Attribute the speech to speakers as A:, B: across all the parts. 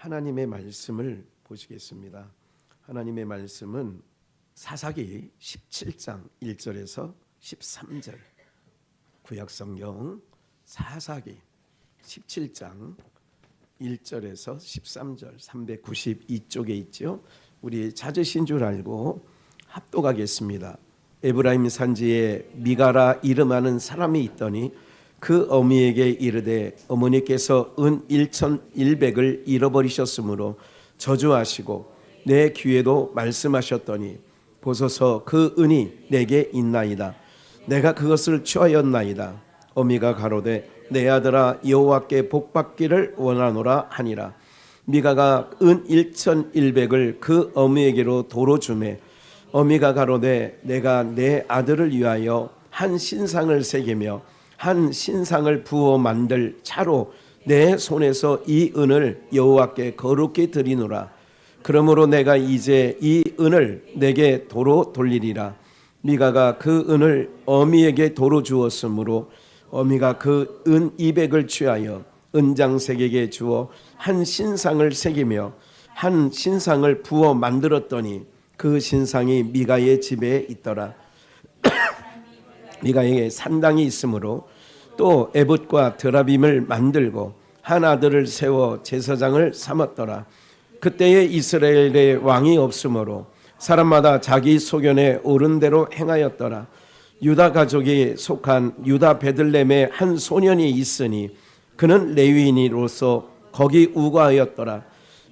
A: 하나님의 말씀을 보시겠습니다. 하나님의 말씀은 사사기 17장 1절에서 13절, 구약성경 사사기 17장 1절에서 13절 392쪽에 있죠. 우리 찾으신 줄 알고 합독하겠습니다. 에브라임 산지에 미가라 이름하는 사람이 있더니 그 어미에게 이르되 어머니께서 은 1,100을 잃어버리셨으므로 저주하시고 내 귀에도 말씀하셨더니 보소서 그 은이 내게 있나이다. 내가 그것을 취하였나이다. 어미가 가로되 내 아들아 여호와께 복받기를 원하노라 하니라. 미가가 은 1,100을 그 어미에게로 도로 주매 어미가 가로되 내가 내 아들을 위하여 한 신상을 새기며 한 신상을 부어 만들 차로 내 손에서 이 은을 여호와께 거룩히 드리노라. 그러므로 내가 이제 이 은을 내게 도로 돌리리라. 미가가 그 은을 어미에게 도로 주었으므로 어미가 그 은 200을 취하여 은장색에게 주어 한 신상을 새기며 한 신상을 부어 만들었더니 그 신상이 미가의 집에 있더라. 미가에게 산당이 있으므로 또 에봇과 드라빔을 만들고 한 아들을 세워 제사장을 삼았더라. 그때에 이스라엘에 왕이 없으므로 사람마다 자기 소견에 옳은 대로 행하였더라. 유다 가족이 속한 유다 베들레헴에 한 소년이 있으니 그는 레위인으로서 거기 우거하였더라.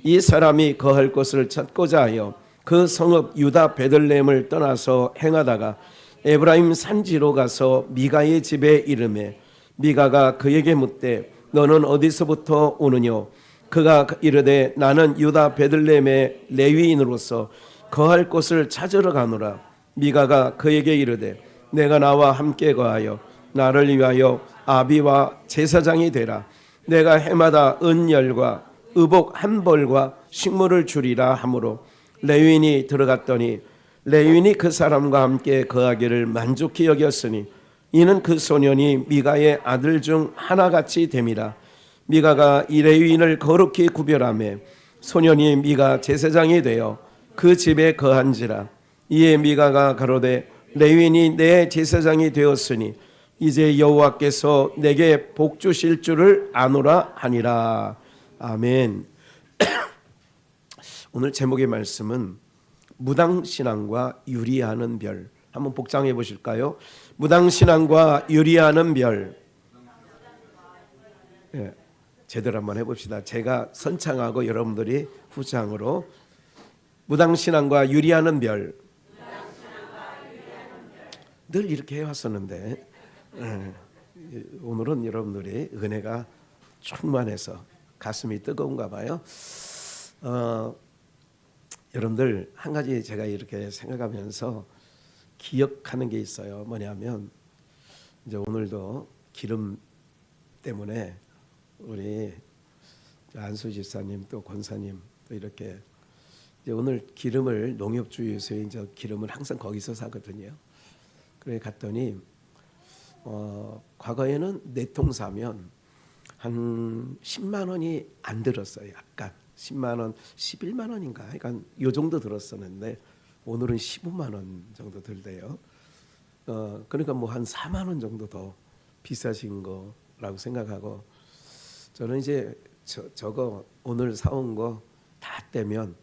A: 이 사람이 거할 것을 찾고자 하여 그 성읍 유다 베들레헴을 떠나서 행하다가 에브라임 산지로 가서 미가의 집에 이르매 미가가 그에게 묻되 너는 어디서부터 오느냐? 그가 이르되 나는 유다 베들레헴의 레위인으로서 거할 곳을 찾으러 가노라. 미가가 그에게 이르되 내가 나와 함께 거하여 나를 위하여 아비와 제사장이 되라. 내가 해마다 은열과 의복 한 벌과 식물을 주리라 하므로 레위인이 들어갔더니 레위인이 그 사람과 함께 거하기를 만족히 여겼으니 이는 그 소년이 미가의 아들 중 하나같이 됨이라. 미가가 이 레위인을 거룩히 구별하며 소년이 미가 제사장이 되어 그 집에 거한지라. 이에 미가가 가로되 레위인이 내 제사장이 되었으니 이제 여호와께서 내게 복 주실 줄을 아노라 하니라. 아멘. 오늘 제목의 말씀은 무당신앙과 유리하는 별. 한번 복장해 보실까요? 무당신앙과 유리하는 별. 네, 제대로 한번 해봅시다. 제가 선창하고 여러분들이 후창으로 무당신앙과 유리하는 별. 늘 이렇게 해왔었는데 오늘은 여러분들이 은혜가 충만해서 가슴이 뜨거운가 봐요. 여러분들 한 가지 제가 이렇게 생각하면서 기억하는 게 있어요. 뭐냐면 이제 오늘도 기름 때문에 우리 안수 집사님 또 권사님 또 이렇게 이제 오늘 기름을 농협주유소에 이제 기름을 항상 거기서 사거든요. 그래 갔더니 과거에는 4통 사면 한 10만 원이 안 들었어요. 약간 10만 원, 11만 원인가? 그러니까 요 정도 들었었는데 오늘은 15만 원 정도 들대요. 그러니까 뭐 한 4만 원 정도 더 비싸신 거라고 생각하고 저는 이제 저거 오늘 사온 거 다 떼면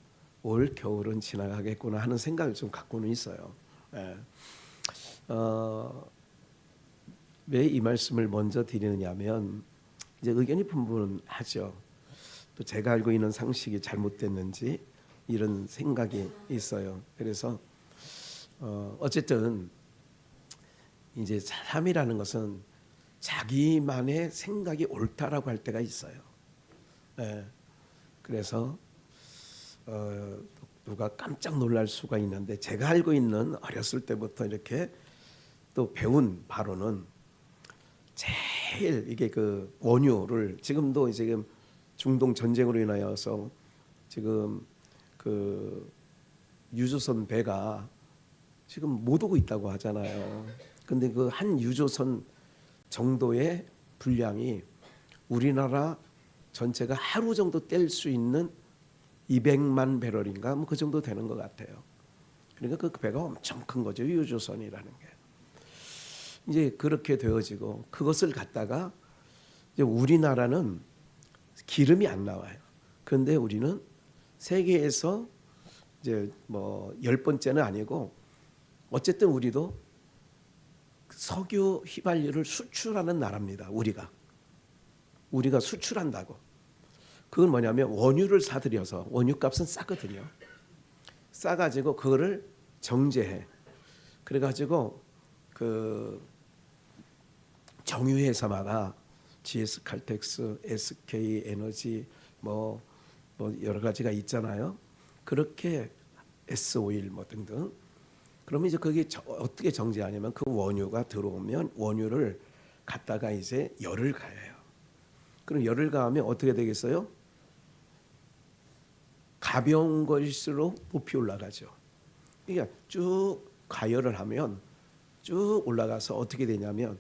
A: 올 겨울은 지나가겠구나 하는 생각을 좀 갖고는 있어요. 왜 이 말씀을 먼저 드리느냐면 이제 의견이 분분하죠. 또 제가 알고 있는 상식이 잘못됐는지 이런 생각이 있어요. 그래서 어쨌든 이제 사람이라는 것은 자기만의 생각이 옳다라고 할 때가 있어요. 그래서 누가 깜짝 놀랄 수가 있는데 제가 알고 있는 어렸을 때부터 이렇게 또 배운 바로는 제일 이게 그 원유를 지금도 지금 중동 전쟁으로 인하여서 지금 그 유조선 배가 지금 못 오고 있다고 하잖아요. 근데 그 한 유조선 정도의 분량이 우리나라 전체가 하루 정도 뗄 수 있는 200만 배럴인가 뭐 그 정도 되는 것 같아요. 그러니까 그 배가 엄청 큰 거죠. 유조선이라는 게. 이제 그렇게 되어지고 그것을 갖다가 이제 우리나라는 기름이 안 나와요. 그런데 우리는 세계에서 이제 뭐 10번째는 아니고 어쨌든 우리도 석유 휘발유를 수출하는 나라입니다. 우리가 수출한다고. 그건 뭐냐면 원유를 사들여서 원유값은 싸거든요. 싸가지고 그거를 정제해. 그래가지고 그 정유회사마다 GS 칼텍스, SK 에너지 뭐 여러 가지가 있잖아요. 그렇게 S-오일 뭐 등등. 그러면 이제 그게 어떻게 정제하냐면 그 원유가 들어오면 원유를 갖다가 이제 열을 가해요. 그럼 열을 가하면 어떻게 되겠어요? 가벼운 것일수록 높이 올라가죠. 그러니까 쭉 가열을 하면 쭉 올라가서 어떻게 되냐면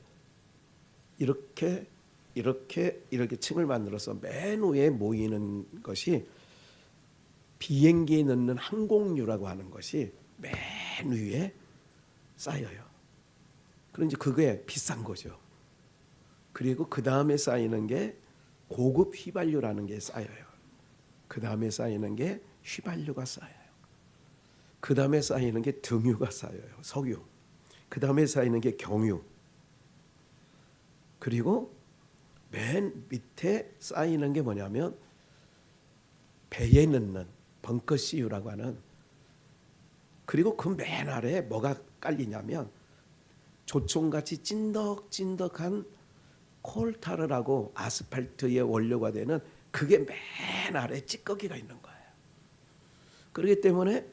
A: 이렇게 층을 만들어서 맨 위에 모이는 것이 비행기에 넣는 항공유라고 하는 것이 맨 위에 쌓여요. 그럼 이제 그게 비싼 거죠. 그리고 그 다음에 쌓이는 게 고급 휘발유라는 게 쌓여요. 그 다음에 쌓이는 게 휘발유가 쌓여요. 그 다음에 쌓이는 게 등유가 쌓여요. 석유. 그 다음에 쌓이는 게 경유. 그리고 맨 밑에 쌓이는 게 뭐냐면 배에 넣는 벙커CU라고 하는. 그리고 그 맨 아래에 뭐가 깔리냐면 조총같이 찐덕찐덕한 콜타르라고 아스팔트의 원료가 되는 그게 맨 아래에 찌꺼기가 있는 거예요. 그렇기 때문에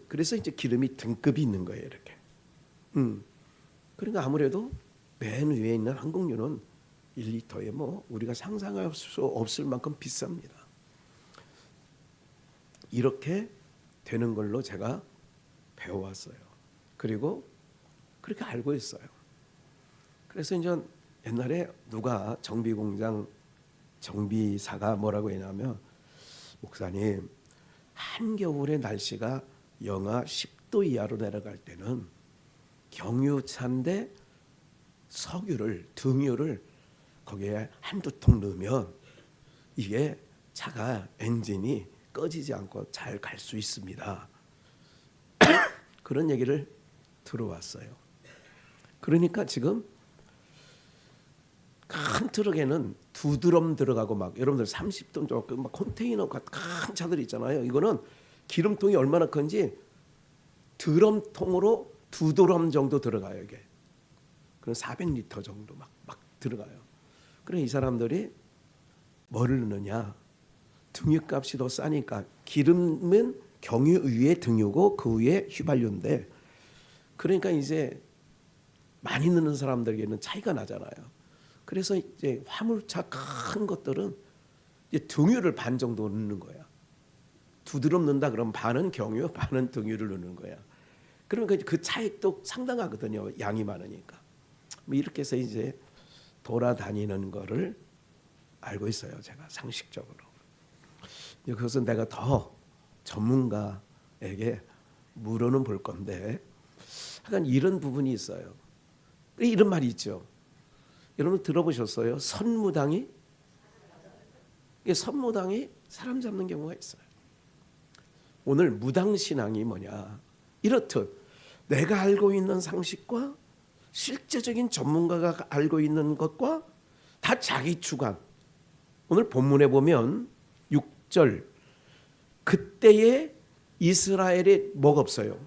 A: 그래서 이제 기름이 등급이 있는 거예요. 이렇게. 그러니까 아무래도 맨 위에 있는 항공유는 1리터에 뭐 우리가 상상할 수 없을 만큼 비쌉니다. 이렇게 되는 걸로 제가 배워왔어요. 그리고 그렇게 알고 있어요. 그래서 이제 옛날에 누가 정비공장 정비사가 뭐라고 했냐면 목사님 한겨울에 날씨가 영하 10도 이하로 내려갈 때는 경유차인데 석유를 등유를 거기에 한두 통 넣으면 이게 차가 엔진이 꺼지지 않고 잘 갈 수 있습니다. 그런 얘기를 들어왔어요. 그러니까 지금 큰 트럭에는 2드럼 들어가고 막 여러분들 30톤 조금 막 컨테이너 큰 차들 있잖아요. 이거는 기름통이 얼마나 큰지 드럼통으로 2드럼 정도 들어가요. 이게. 그럼 400리터 정도 막 들어가요. 그래 이 사람들이 뭐를 넣느냐? 등유값이 더 싸니까. 기름은 경유 위에 등유고 그 위에 휘발유인데 그러니까 이제 많이 넣는 사람들에게는 차이가 나잖아요. 그래서 이제 화물차 큰 것들은 이제 등유를 반 정도 넣는 거야. 2드럼 넣는다 그러면 반은 경유, 반은 등유를 넣는 거야. 그러니까 그 차익도 상당하거든요. 양이 많으니까. 뭐 이렇게 해서 이제 돌아다니는 거를 알고 있어요. 제가 상식적으로. 그것은 내가 더 전문가에게 물어는 볼 건데 약간 이런 부분이 있어요. 이런 말이 있죠. 여러분 들어보셨어요? 선무당이 사람 잡는 경우가 있어요. 오늘 무당신앙이 뭐냐? 이렇듯 내가 알고 있는 상식과 실제적인 전문가가 알고 있는 것과 다 자기 주관. 오늘 본문에 보면 6절 그때에 이스라엘에 뭐가 없어요?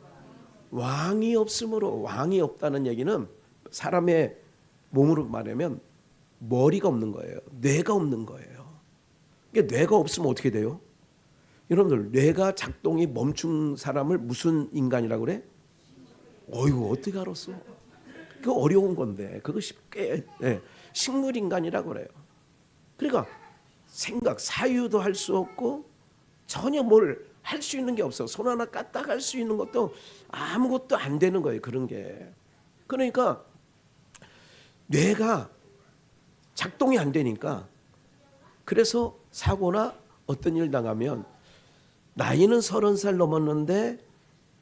A: 왕이 없으므로. 왕이 없다는 얘기는 사람의 몸으로 말하면 머리가 없는 거예요. 뇌가 없는 거예요. 그러니까 뇌가 없으면 어떻게 돼요? 여러분들 뇌가 작동이 멈춘 사람을 무슨 인간이라고 그래? 어이구 어떻게 알았어? 그 어려운 건데 그거 쉽게 식물인간이라고 그래요. 그러니까 생각, 사유도 할 수 없고 전혀 뭘 할 수 있는 게 없어. 손 하나 까딱 할 수 있는 것도 아무것도 안 되는 거예요. 그런 게. 그러니까 뇌가 작동이 안 되니까 그래서 사고나 어떤 일 당하면 나이는 30살 넘었는데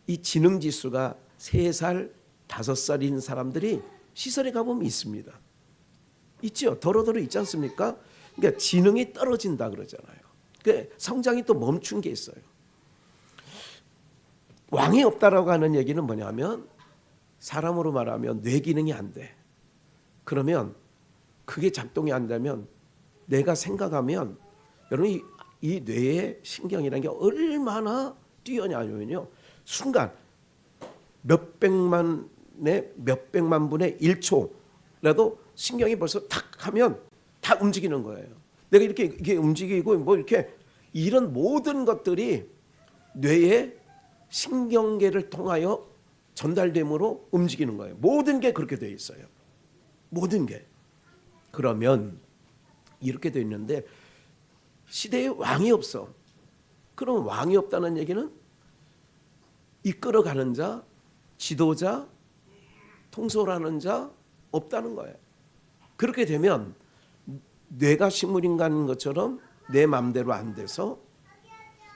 A: 이 지능지수가 3살, 5살인 사람들이 시설에 가보면 있습니다. 있죠. 더러더러 있지 않습니까? 그러니까 지능이 떨어진다 그러잖아요. 그러니까 성장이 또 멈춘 게 있어요. 왕이 없다라고 하는 얘기는 뭐냐면 사람으로 말하면 뇌 기능이 안 돼. 그러면 그게 작동이 안 되면 내가 생각하면 여러분 이 뇌의 신경이라는 게 얼마나 뛰어나냐면요. 순간 몇백만 분의 1초라도 신경이 벌써 탁 하면 다 움직이는 거예요. 내가 이렇게 움직이고 뭐 이렇게 이런 모든 것들이 뇌의 신경계를 통하여 전달됨으로 움직이는 거예요. 모든 게 그렇게 되어 있어요. 모든 게. 그러면 이렇게 되어 있는데 시대에 왕이 없어. 그럼 왕이 없다는 얘기는 이끌어가는 자, 지도자, 통솔하는 자 없다는 거예요. 그렇게 되면 뇌가 식물인간인 것처럼 내 마음대로 안 돼서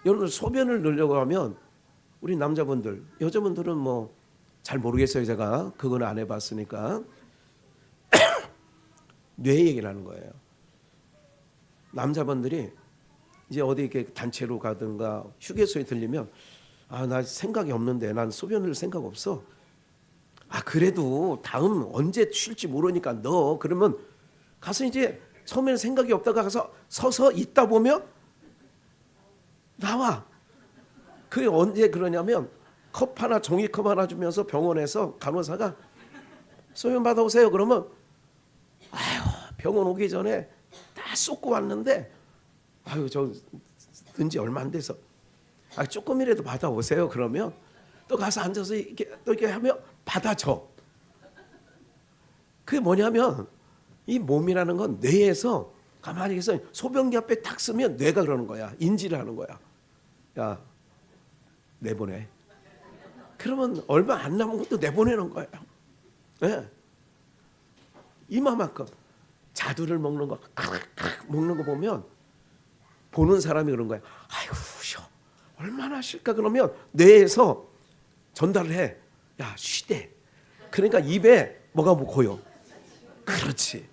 A: 여러분들 소변을 넣으려고 하면 우리 남자분들, 여자분들은 뭐 잘 모르겠어요. 제가 그건 안 해봤으니까 뇌 얘기를 하는 거예요. 남자분들이 이제 어디 이렇게 단체로 가든가 휴게소에 들리면 나 생각이 없는데 난 소변을 생각 없어. 그래도 다음 언제 쉴지 모르니까 너 그러면 가서 이제 처음에는 생각이 없다가 가서 서서 있다 보면 나와. 그게 언제 그러냐면 컵 하나 종이컵 하나 주면서 병원에서 간호사가 소변 받아오세요. 그러면 병원 오기 전에 다 쏟고 왔는데 저 든지 얼마 안 돼서 조금이라도 받아오세요. 그러면 또 가서 앉아서 이렇게 하면 받아줘. 그게 뭐냐면 이 몸이라는 건 뇌에서 가만히 있어 소변기 앞에 탁 쓰면 뇌가 그러는 거야. 인지를 하는 거야. 야 내보내. 그러면 얼마 안 남은 것도 내보내는 거예요. 네. 이마만큼 자두를 먹는 거 먹는 거 보면 보는 사람이 그런 거야. 아이고 얼마나 쉴까. 그러면 뇌에서 전달을 해. 야 쉬대. 그러니까 입에 뭐가 고여. 그렇지.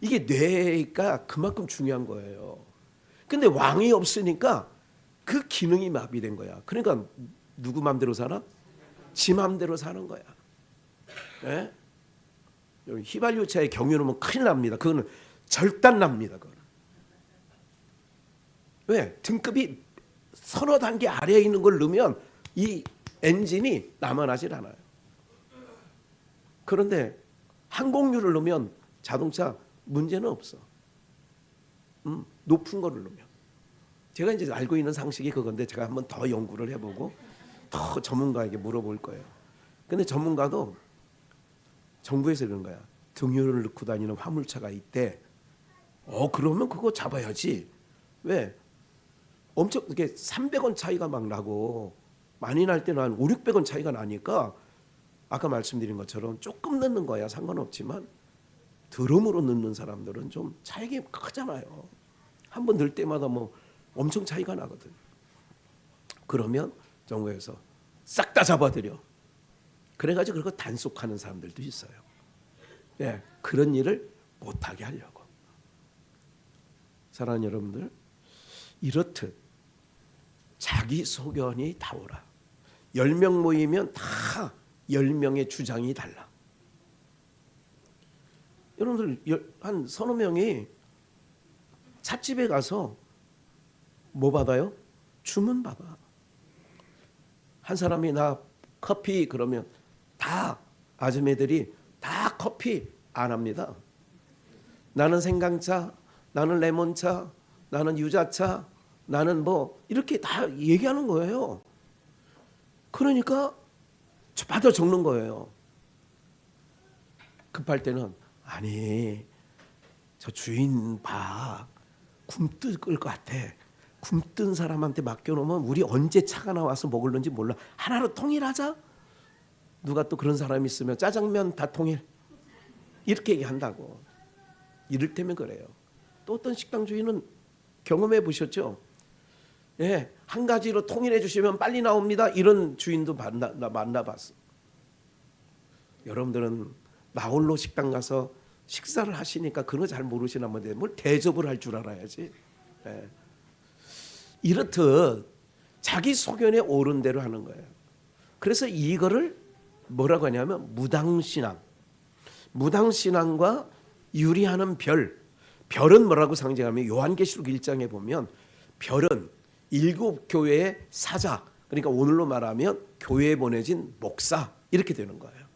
A: 이게 뇌가 그만큼 중요한 거예요. 근데 왕이 없으니까 그 기능이 마비된 거야. 그러니까 누구 맘대로 살아? 지 맘대로 사는 거야. 네? 휘발유차에 경유 넣으면 큰일 납니다. 그거는 절단 납니다. 그거는. 왜? 등급이 서너 단계 아래에 있는 걸 넣으면 이 엔진이 남아나질 않아요. 그런데 항공유를 넣으면 자동차 문제는 없어. 높은 거를 넣으면. 제가 이제 알고 있는 상식이 그건데 제가 한번 더 연구를 해보고 더 전문가에게 물어볼 거예요. 근데 전문가도 정부에서 이런 거야. 등유를 넣고 다니는 화물차가 있대. 그러면 그거 잡아야지. 왜? 엄청 이게 300원 차이가 막 나고 많이 날 때는 한 500~600원 차이가 나니까 아까 말씀드린 것처럼 조금 넣는 거야 상관없지만 드럼으로 넣는 사람들은 좀 차이가 크잖아요. 한 번 넣을 때마다 뭐 엄청 차이가 나거든. 그러면 정부에서 싹 다 잡아들여. 그래가지고 그거 단속하는 사람들도 있어요. 네, 그런 일을 못하게 하려고. 사랑하는 여러분들, 이렇듯 자기 소견이 다오라. 10명 모이면 다 10명의 주장이 달라. 여러분들 한 서너 명이 찻집에 가서 뭐 받아요? 주문 받아. 한 사람이 나 커피 그러면 다 아줌매들이 다 커피 안 합니다. 나는 생강차, 나는 레몬차, 나는 유자차, 나는 뭐 이렇게 다 얘기하는 거예요. 그러니까 받아 적는 거예요. 급할 때는 아니 저 주인 봐 굶뜨 것 같아. 굶뜬 사람한테 맡겨놓으면 우리 언제 차가 나와서 먹을는지 몰라. 하나로 통일하자. 누가 또 그런 사람이 있으면 짜장면 다 통일. 이렇게 얘기한다고. 이를테면 그래요. 또 어떤 식당 주인은 경험해 보셨죠? 예, 한 가지로 통일해 주시면 빨리 나옵니다. 이런 주인도 만나봤어. 여러분들은 나홀로 식당 가서 식사를 하시니까 그런 거 잘 모르시나 본데 뭘 대접을 할 줄 알아야지. 예. 이렇듯 자기 소견에 오른 대로 하는 거예요. 그래서 이거를 뭐라고 하냐면 무당신앙. 무당신앙과 유리하는 별. 별은 뭐라고 상징하면 요한계시록 1장에 보면 별은 일곱 교회의 사자, 그러니까 오늘로 말하면 교회에 보내진 목사 이렇게 되는 거예요.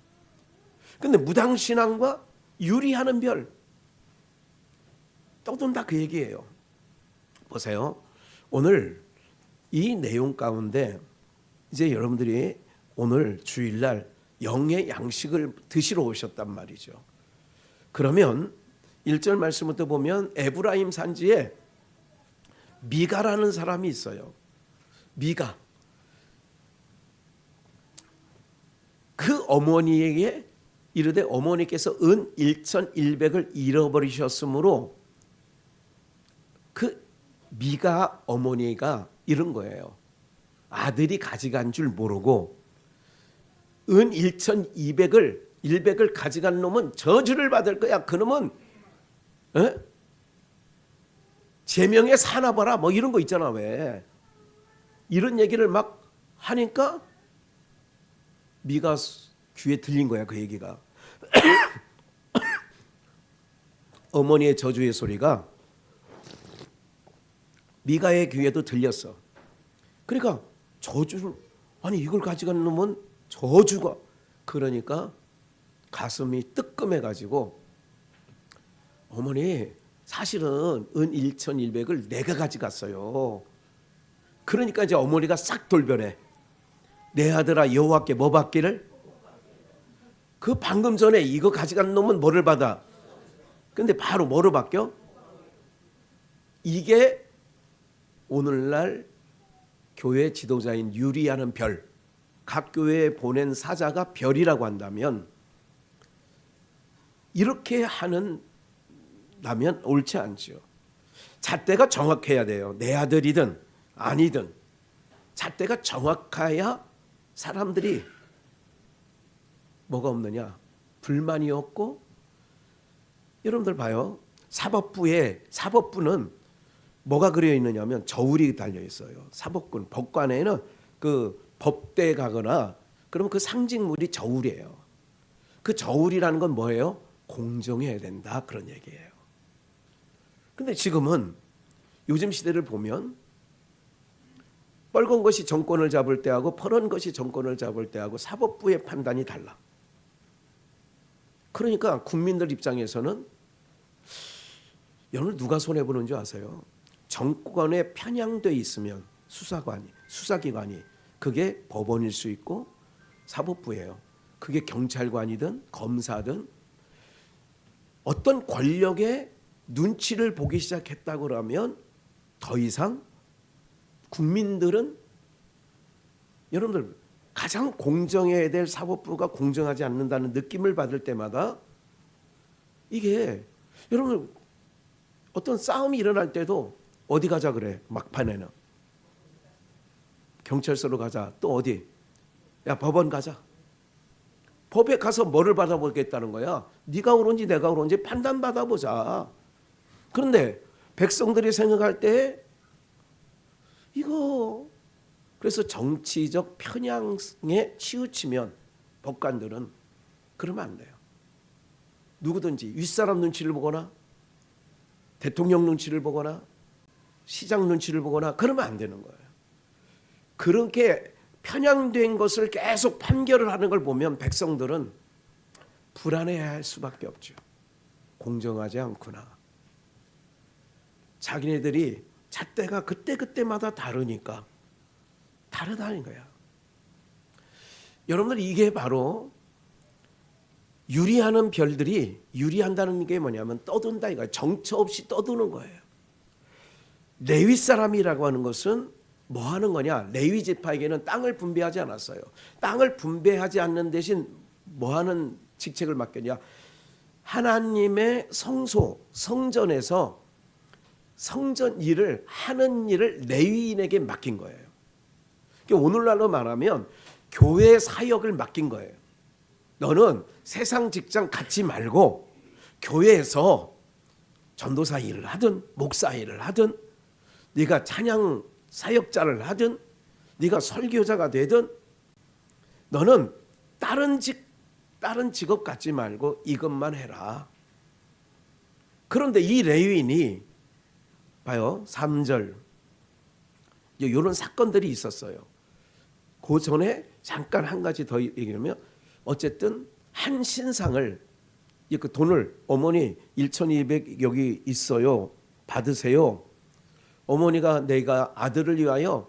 A: 근데 무당신앙과 유리하는 별 떠돈다 그 얘기예요. 보세요. 오늘 이 내용 가운데 이제 여러분들이 오늘 주일날 영의 양식을 드시러 오셨단 말이죠. 그러면 1절 말씀부터 보면 에브라임 산지에 미가라는 사람이 있어요. 미가. 그 어머니에게 이르되 어머니께서 은 1,100을 잃어버리셨으므로 그 미가 어머니가 이런 거예요. 아들이 가져간 줄 모르고 은 1,200을 가져간 놈은 저주를 받을 거야. 그놈은 제명에 사나 봐라 뭐 이런 거 있잖아. 왜 이런 얘기를 막 하니까 미가 귀에 들린 거야. 그 얘기가. 어머니의 저주의 소리가 미가의 귀에도 들렸어. 그러니까 저주를, 아니 이걸 가져간 놈은 저주가, 그러니까 가슴이 뜨끔해가지고 어머니 사실은 은 1,100을 내가 가져갔어요. 그러니까 이제 어머니가 싹 돌변해. 내 아들아 여호와께 뭐 받기를? 그 방금 전에 이거 가져간 놈은 뭐를 받아? 근데 바로 뭐로 바뀌어? 이게 오늘날 교회 지도자인 유리하는 별, 각 교회에 보낸 사자가 별이라고 한다면 이렇게 하는 나면 옳지 않죠. 잣대가 정확해야 돼요. 내 아들이든 아니든 잣대가 정확해야 사람들이 뭐가 없느냐? 불만이 없고. 여러분들 봐요. 사법부는 뭐가 그려 있느냐면 저울이 달려 있어요. 사법군 법관에는 그 법대 가거나 그러면 그 상징물이 저울이에요. 그 저울이라는 건 뭐예요? 공정해야 된다 그런 얘기예요. 근데 지금은 요즘 시대를 보면 빨간 것이 정권을 잡을 때하고 파란 것이 정권을 잡을 때하고 사법부의 판단이 달라. 그러니까 국민들 입장에서는 여러분 누가 손해보는 줄 아세요? 정권에 편향돼 있으면 수사기관이 그게 법원일 수 있고 사법부예요. 그게 경찰관이든 검사든 어떤 권력의 눈치를 보기 시작했다고 그러면 더 이상 국민들은 여러분들 가장 공정해야 될 사법부가 공정하지 않는다는 느낌을 받을 때마다 이게 여러분 어떤 싸움이 일어날 때도 어디 가자 그래. 막판에는 경찰서로 가자. 또 어디? 야 법원 가자. 법에 가서 뭐를 받아보겠다는 거야? 네가 옳은지 내가 옳은지 판단 받아보자. 그런데 백성들이 생각할 때 이거 그래서 정치적 편향에 치우치면 법관들은 그러면 안 돼요. 누구든지 윗사람 눈치를 보거나 대통령 눈치를 보거나 시장 눈치를 보거나 그러면 안 되는 거예요. 그렇게 편향된 것을 계속 판결을 하는 걸 보면 백성들은 불안해할 수밖에 없죠. 공정하지 않구나. 자기네들이 잣대가 그때마다 다르니까 다르다는 거야. 여러분들 이게 바로 유리하는 별들이 유리한다는 게 뭐냐면 떠든다 이거야. 정처 없이 떠드는 거예요. 레위 사람이라고 하는 것은 뭐 하는 거냐? 레위 지파에게는 땅을 분배하지 않았어요. 땅을 분배하지 않는 대신 뭐 하는 직책을 맡겼냐? 하나님의 성소, 성전에서 성전 일을 하는 일을 레위인에게 맡긴 거예요. 그러니까 오늘날로 말하면 교회 사역을 맡긴 거예요. 너는 세상 직장 갖지 말고 교회에서 전도사 일을 하든 목사 일을 하든 네가 찬양 사역자를 하든 네가 설교자가 되든 너는 다른 직업 갖지 말고 이것만 해라. 그런데 이 레위인이 봐요. 3절 이런 사건들이 있었어요. 그 전에 잠깐 한 가지 더 얘기하면 어쨌든 한 신상을 그 돈을 어머니 1,200 여기 있어요. 받으세요. 어머니가 내가 아들을 위하여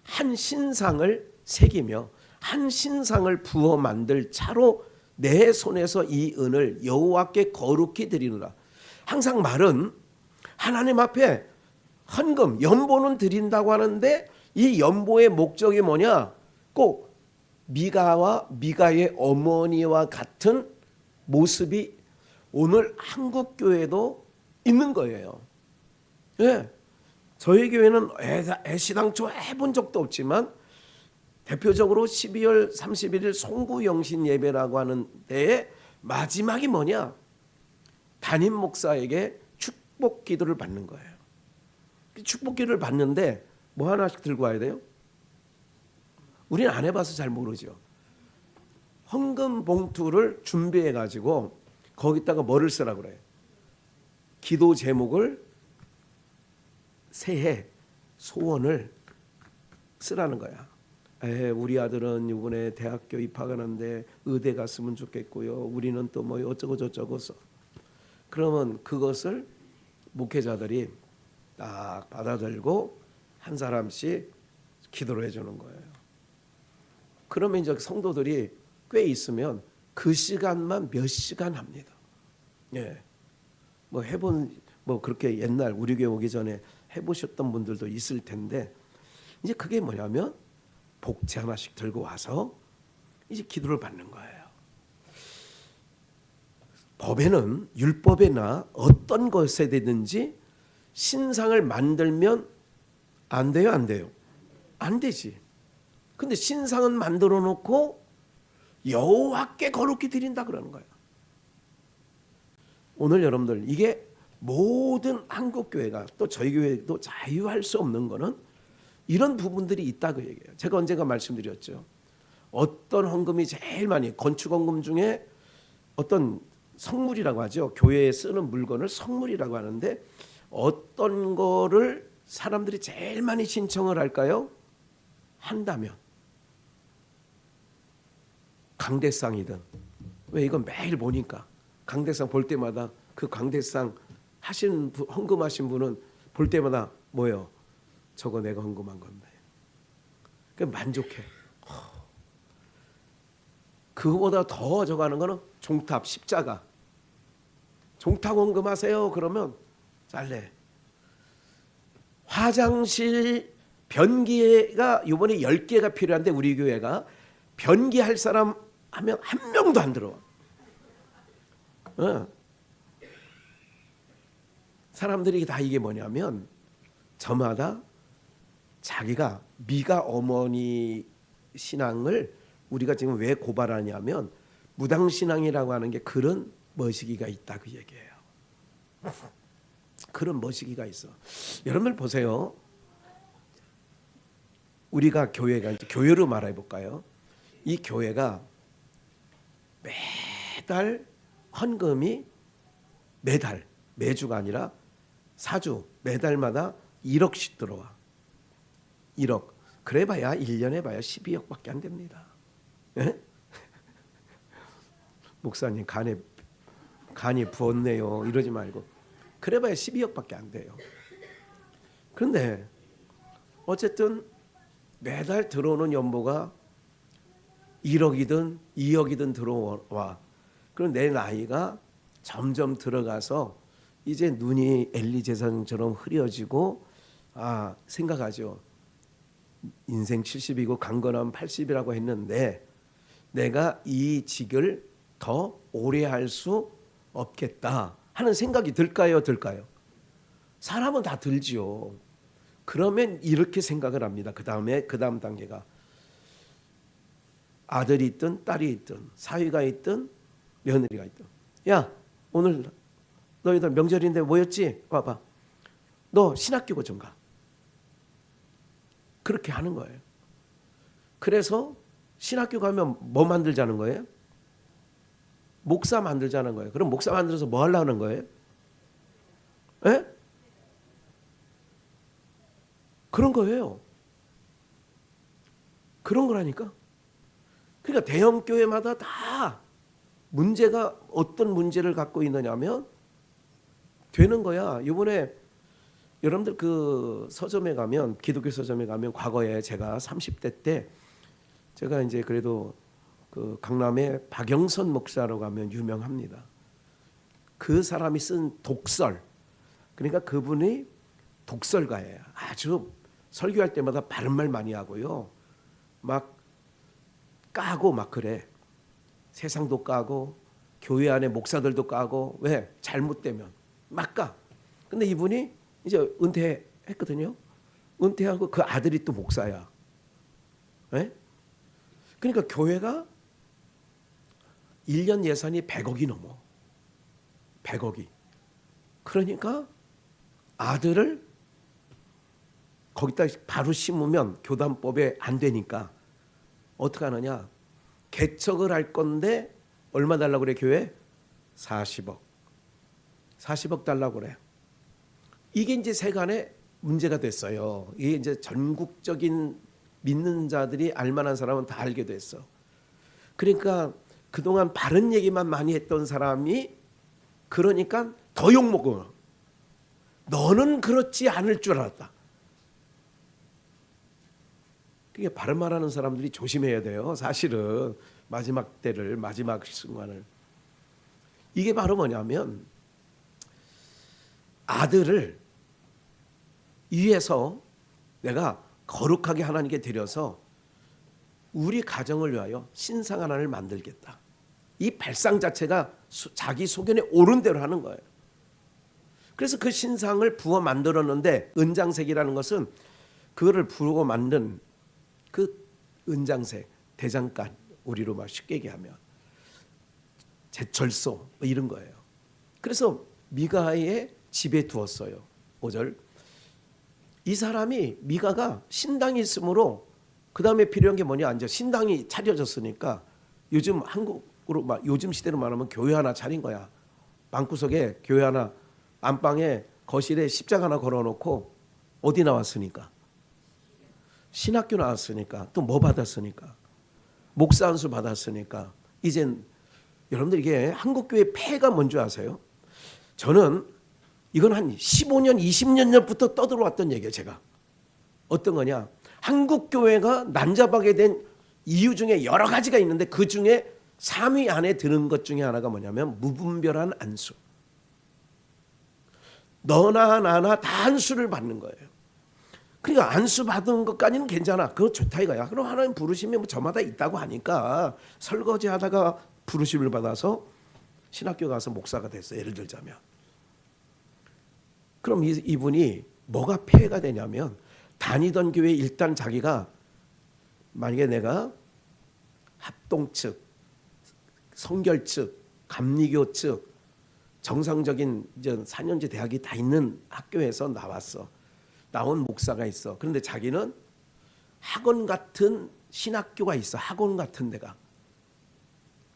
A: 한 신상을 새기며 한 신상을 부어 만들 차로 내 손에서 이 은을 여호와께 거룩히 드리노라. 항상 말은 하나님 앞에 헌금, 연보는 드린다고 하는데 이 연보의 목적이 뭐냐? 꼭 미가와 미가의 어머니와 같은 모습이 오늘 한국 교회도 있는 거예요. 예. 저희 교회는 애시당초 해본 적도 없지만 대표적으로 12월 31일 송구영신 예배라고 하는 데에 마지막이 뭐냐? 담임 목사에게 축복 기도를 받는 거예요. 축복 기도를 받는데 뭐 하나씩 들고 와야 돼요? 우리는 안 해봐서 잘 모르죠. 헌금 봉투를 준비해 가지고 거기다가 뭐를 쓰라 그래요? 기도 제목을 새해 소원을 쓰라는 거야. 우리 아들은 이번에 대학교 입학하는데 의대 갔으면 좋겠고요. 우리는 또 뭐 어쩌고 저쩌고 써. 그러면 그것을 목회자들이 딱 받아들고 한 사람씩 기도를 해주는 거예요. 그러면 이제 성도들이 꽤 있으면 그 시간만 몇 시간 합니다. 예, 뭐 해본 뭐 그렇게 옛날 우리 교회 오기 전에 해보셨던 분들도 있을 텐데 이제 그게 뭐냐면 복채 하나씩 들고 와서 이제 기도를 받는 거예요. 법에는 율법에나 어떤 것에 되든지 신상을 만들면 안 돼요, 안 돼요? 안 되지. 근데 신상은 만들어 놓고 여호와께 거룩히 드린다 그러는 거예요. 오늘 여러분들 이게 모든 한국 교회가 또 저희 교회도 자유할 수 없는 거는 이런 부분들이 있다 그 얘기예요. 제가 언젠가 말씀드렸죠. 어떤 헌금이 제일 많이 건축 헌금 중에 어떤 성물이라고 하죠. 교회에 쓰는 물건을 성물이라고 하는데 어떤 거를 사람들이 제일 많이 신청을 할까요? 한다면 강대상이든 왜 이건 매일 보니까 강대상 볼 때마다 그 강대상 하신 헌금하신 분은 볼 때마다 뭐예요? 저거 내가 헌금한 건데. 그 만족해. 그거보다 더 저거 하는 거는 종탑 십자가. 종탑 헌금하세요. 그러면 잘래. 화장실 변기가 이번에 10개가 필요한데 우리 교회가 변기할 사람 하면 한 명도 안 들어와. 사람들이 다 이게 뭐냐면 저마다 자기가 미가 어머니 신앙을 우리가 지금 왜 고발하냐면 무당신앙이라고 하는 게 그런 머시기가 있다 그 얘기예요. 그런 머시기가 있어. 여러분들 보세요. 우리가 교회가 이제 교회로 말해 볼까요? 이 교회가 매달 헌금이 매주가 아니라 4주 매달마다 1억씩 들어와. 1억. 그래봐야 1년에 봐야 12억밖에 안 됩니다. 예? 목사님 간이 부었네요. 이러지 말고 그래봐야 12억밖에 안 돼요. 그런데 어쨌든 매달 들어오는 연보가 1억이든 2억이든 들어와. 그럼 내 나이가 점점 들어가서 이제 눈이 엘리 제사장처럼 흐려지고 생각하죠. 인생 70이고 강건하면 80이라고 했는데 내가 이 직을 더 오래 할 수 없겠다 하는 생각이 들까요? 사람은 다 들지요. 그러면 이렇게 생각을 합니다. 그 다음 단계가 아들이 있든 딸이 있든 사위가 있든 며느리가 있든, 야 오늘 너희들 명절인데 모였지? 와봐. 너 신학교고 좀 가. 그렇게 하는 거예요. 그래서 신학교 가면 뭐 만들자는 거예요? 목사 만들자는 거예요. 그럼 목사 만들어서 뭐 하려는 거예요? 에? 그런 거예요. 그런 거라니까. 그러니까 대형 교회마다 다 문제가 어떤 문제를 갖고 있느냐면 되는 거야. 이번에 여러분들 그 서점에 가면, 기독교 서점에 가면, 과거에 제가 30대 때 제가 이제 그래도 그 강남의 박영선 목사라고 하면 유명합니다. 그 사람이 쓴 독설, 그러니까 그분이 독설가예요. 아주 설교할 때마다 바른 말 많이 하고요. 막 까고 막 그래. 세상도 까고 교회 안에 목사들도 까고. 왜? 잘못되면 막 까. 근데 이분이 이제 은퇴했거든요. 은퇴하고 그 아들이 또 목사야. 네? 그러니까 교회가 1년 예산이 100억이 넘어. 100억이. 그러니까 아들을 거기다 바로 심으면 교단법에 안 되니까 어떻게 하느냐. 개척을 할 건데 얼마 달라고 그래 교회? 40억. 40억 달라고 그래. 이게 이제 세간의 문제가 됐어요. 이게 이제 전국적인 믿는 자들이 알만한 사람은 다 알게 됐어. 그러니까 그동안 바른 얘기만 많이 했던 사람이 그러니까 더 욕먹어. 너는 그렇지 않을 줄 알았다. 그게 바른 말하는 사람들이 조심해야 돼요. 사실은 마지막 때를, 마지막 순간을. 이게 바로 뭐냐면 아들을 위해서 내가 거룩하게 하나님께 드려서 우리 가정을 위하여 신상 하나를 만들겠다. 이 발상 자체가 자기 소견에 옳은 대로 하는 거예요. 그래서 그 신상을 부어 만들었는데, 은장색이라는 것은 그거를 부어 만든 그 은장색, 대장간, 우리로 막 쉽게 얘기하면 제철소 뭐 이런 거예요. 그래서 미가의 집에 두었어요. 5절. 이 사람이 미가가 신당이 있으므로 그 다음에 필요한 게 뭐냐? 이제 신당이 차려졌으니까 요즘 한국으로 요즘 시대로 말하면 교회 하나 차린 거야. 방구석에 교회 하나, 안방에 거실에 십자가 하나 걸어놓고 어디 나왔으니까? 신학교 나왔으니까. 또 뭐 받았으니까? 목사 안수 받았으니까. 이젠 여러분들 이게 한국교회 폐해가 뭔지 아세요? 저는 이건 한 15년, 20년 전부터 떠들어왔던 얘기예요. 제가. 어떤 거냐? 한국교회가 난잡하게 된 이유 중에 여러 가지가 있는데 그 중에 3위 안에 드는 것 중에 하나가 뭐냐면 무분별한 안수. 너나 나나 다 안수를 받는 거예요. 그러니까 안수 받은 것까지는 괜찮아. 그거 좋다 이거야. 그럼 하나님 부르시면 뭐 저마다 있다고 하니까 설거지 하다가 부르심을 받아서 신학교 가서 목사가 됐어. 예를 들자면. 그럼 이분이 뭐가 폐해가 되냐면 다니던 교회 일단 자기가 만약에 내가 합동 측, 성결 측, 감리교 측 정상적인 이제 4년제 대학이 다 있는 학교에서 나왔어. 나온 목사가 있어. 그런데 자기는 학원 같은 신학교가 있어. 학원 같은 데가.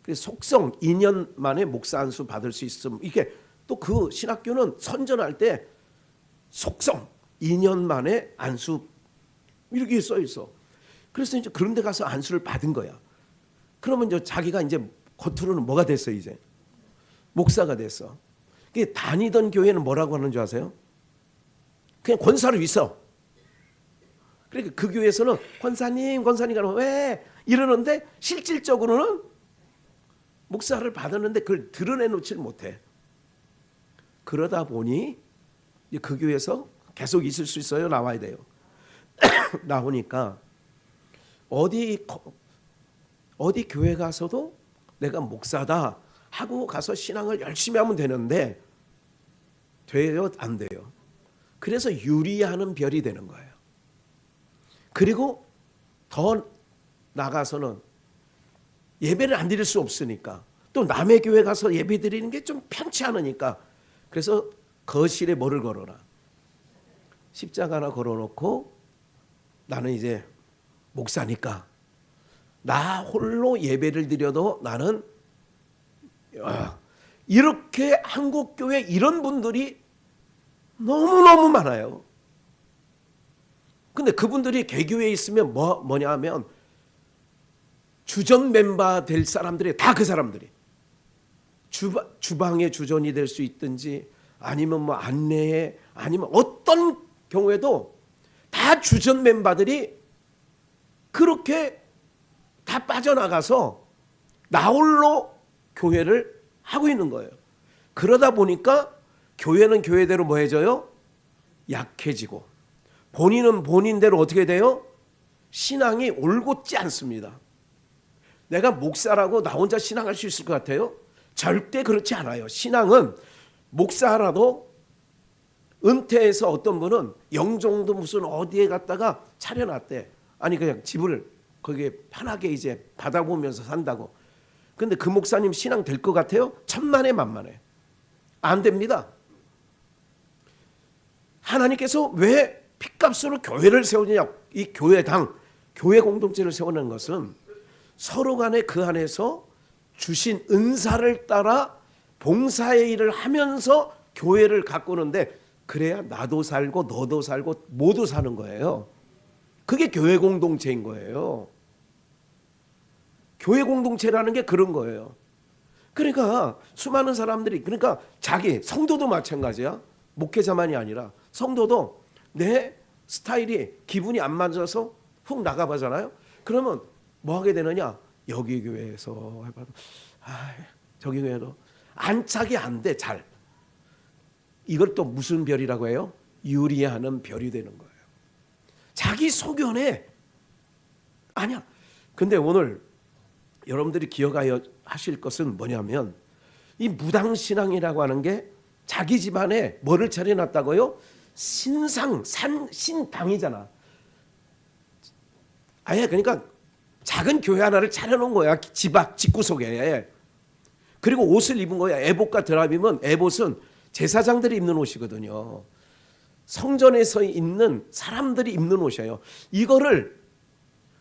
A: 그래서 속성 2년 만에 목사 안수 받을 수 있음. 이게 또 그 신학교는 선전할 때 속성 2년 만에 안수 이렇게 써 있어. 그래서 이제 그런 데 가서 안수를 받은 거야. 그러면 이제 자기가 이제 겉으로는 뭐가 됐어 이제? 목사가 됐어. 그 다니던 교회는 뭐라고 하는 줄 아세요? 그냥 권사로 있어. 그러니까 그 교회에서는 권사님 그러면 왜 이러는데 실질적으로는 목사를 받았는데 그걸 드러내놓질 못해. 그러다 보니 그 교회에서 계속 있을 수 있어요? 나와야 돼요? 나오니까 어디 교회 가서도 내가 목사다 하고 가서 신앙을 열심히 하면 되는데 돼요? 안 돼요? 그래서 유리하는 별이 되는 거예요. 그리고 더 나가서는 예배를 안 드릴 수 없으니까 또 남의 교회 가서 예배 드리는 게 좀 편치 않으니까 그래서 거실에 뭐를 걸어라? 십자가 하나 걸어놓고 나는 이제 목사니까 나 홀로 예배를 드려도 나는 이렇게 한국교회 이런 분들이 너무너무 많아요. 근데 그분들이 개교회에 있으면 뭐냐 하면 주전 멤버 될 사람들이 다 그 사람들이 주방의 주전이 될 수 있든지 아니면 뭐 안내에 아니면 어떤 경우에도 다 주전 멤버들이 그렇게 다 빠져나가서 나 홀로 교회를 하고 있는 거예요. 그러다 보니까 교회는 교회대로 뭐 해져요? 약해지고 본인은 본인대로 어떻게 돼요? 신앙이 올곧지 않습니다. 내가 목사라고 나 혼자 신앙할 수 있을 것 같아요? 절대 그렇지 않아요. 신앙은 목사라도 은퇴해서 어떤 분은 영종도 무슨 어디에 갔다가 차려놨대. 아니 그냥 집을 거기에 편하게 이제 받아보면서 산다고. 근데 그 목사님 신앙 될 것 같아요? 천만에 만만해. 안 됩니다. 하나님께서 왜 핏값으로 교회를 세우느냐. 이 교회당, 교회 공동체를 세우는 것은 서로 간에 그 안에서 주신 은사를 따라 봉사의 일을 하면서 교회를 가꾸는데 그래야 나도 살고 너도 살고 모두 사는 거예요. 그게 교회 공동체인 거예요. 교회 공동체라는 게 그런 거예요. 그러니까 수많은 사람들이 그러니까 자기 성도도 마찬가지야. 목회자만이 아니라 성도도 내 스타일이 기분이 안 맞아서 훅 나가봐잖아요. 그러면 뭐 하게 되느냐? 여기 교회에서 해봐도 저기 교회도 안착이 안 돼 잘. 이걸 또 무슨 별이라고 해요? 유리하는 별이 되는 거예요. 자기 소견에 아니야. 근데 오늘 여러분들이 기억하여 하실 것은 뭐냐면 이 무당신앙이라고 하는 게 자기 집안에 뭐를 차려놨다고요? 신당이잖아. 아예 그러니까 작은 교회 하나를 차려놓은 거야. 집 앞 집구석에. 그리고 옷을 입은 거야. 에봇과 드라빔은 에봇은 제사장들이 입는 옷이거든요. 성전에서 입는 사람들이 입는 옷이에요. 이거를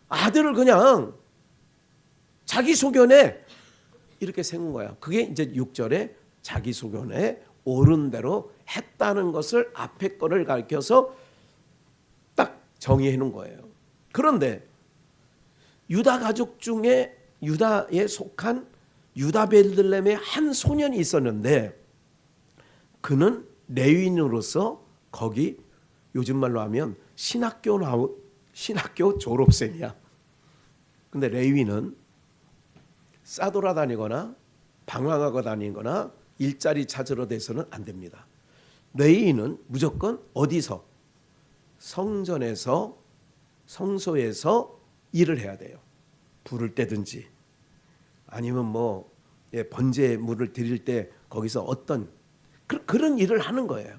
A: 아들을 그냥 자기 소견에 이렇게 세운 거야. 그게 이제 6절에 자기 소견에 옳은 대로 했다는 것을 앞에 거를 가르쳐서 딱 정의해 놓은 거예요. 그런데 유다 가족 중에 유다에 속한 유다 베들레헴의 한 소년이 있었는데 그는 레위인으로서 거기 요즘 말로 하면 신학교 졸업생이야. 근데 레위는 싸돌아다니거나 방황하고 다니거나 일자리 찾으러 돼서는 안 됩니다. 레위인은 무조건 어디서? 성전에서 성소에서 일을 해야 돼요. 불을 떼든지 아니면 뭐 번제 물을 드릴 때 거기서 어떤 그런 일을 하는 거예요.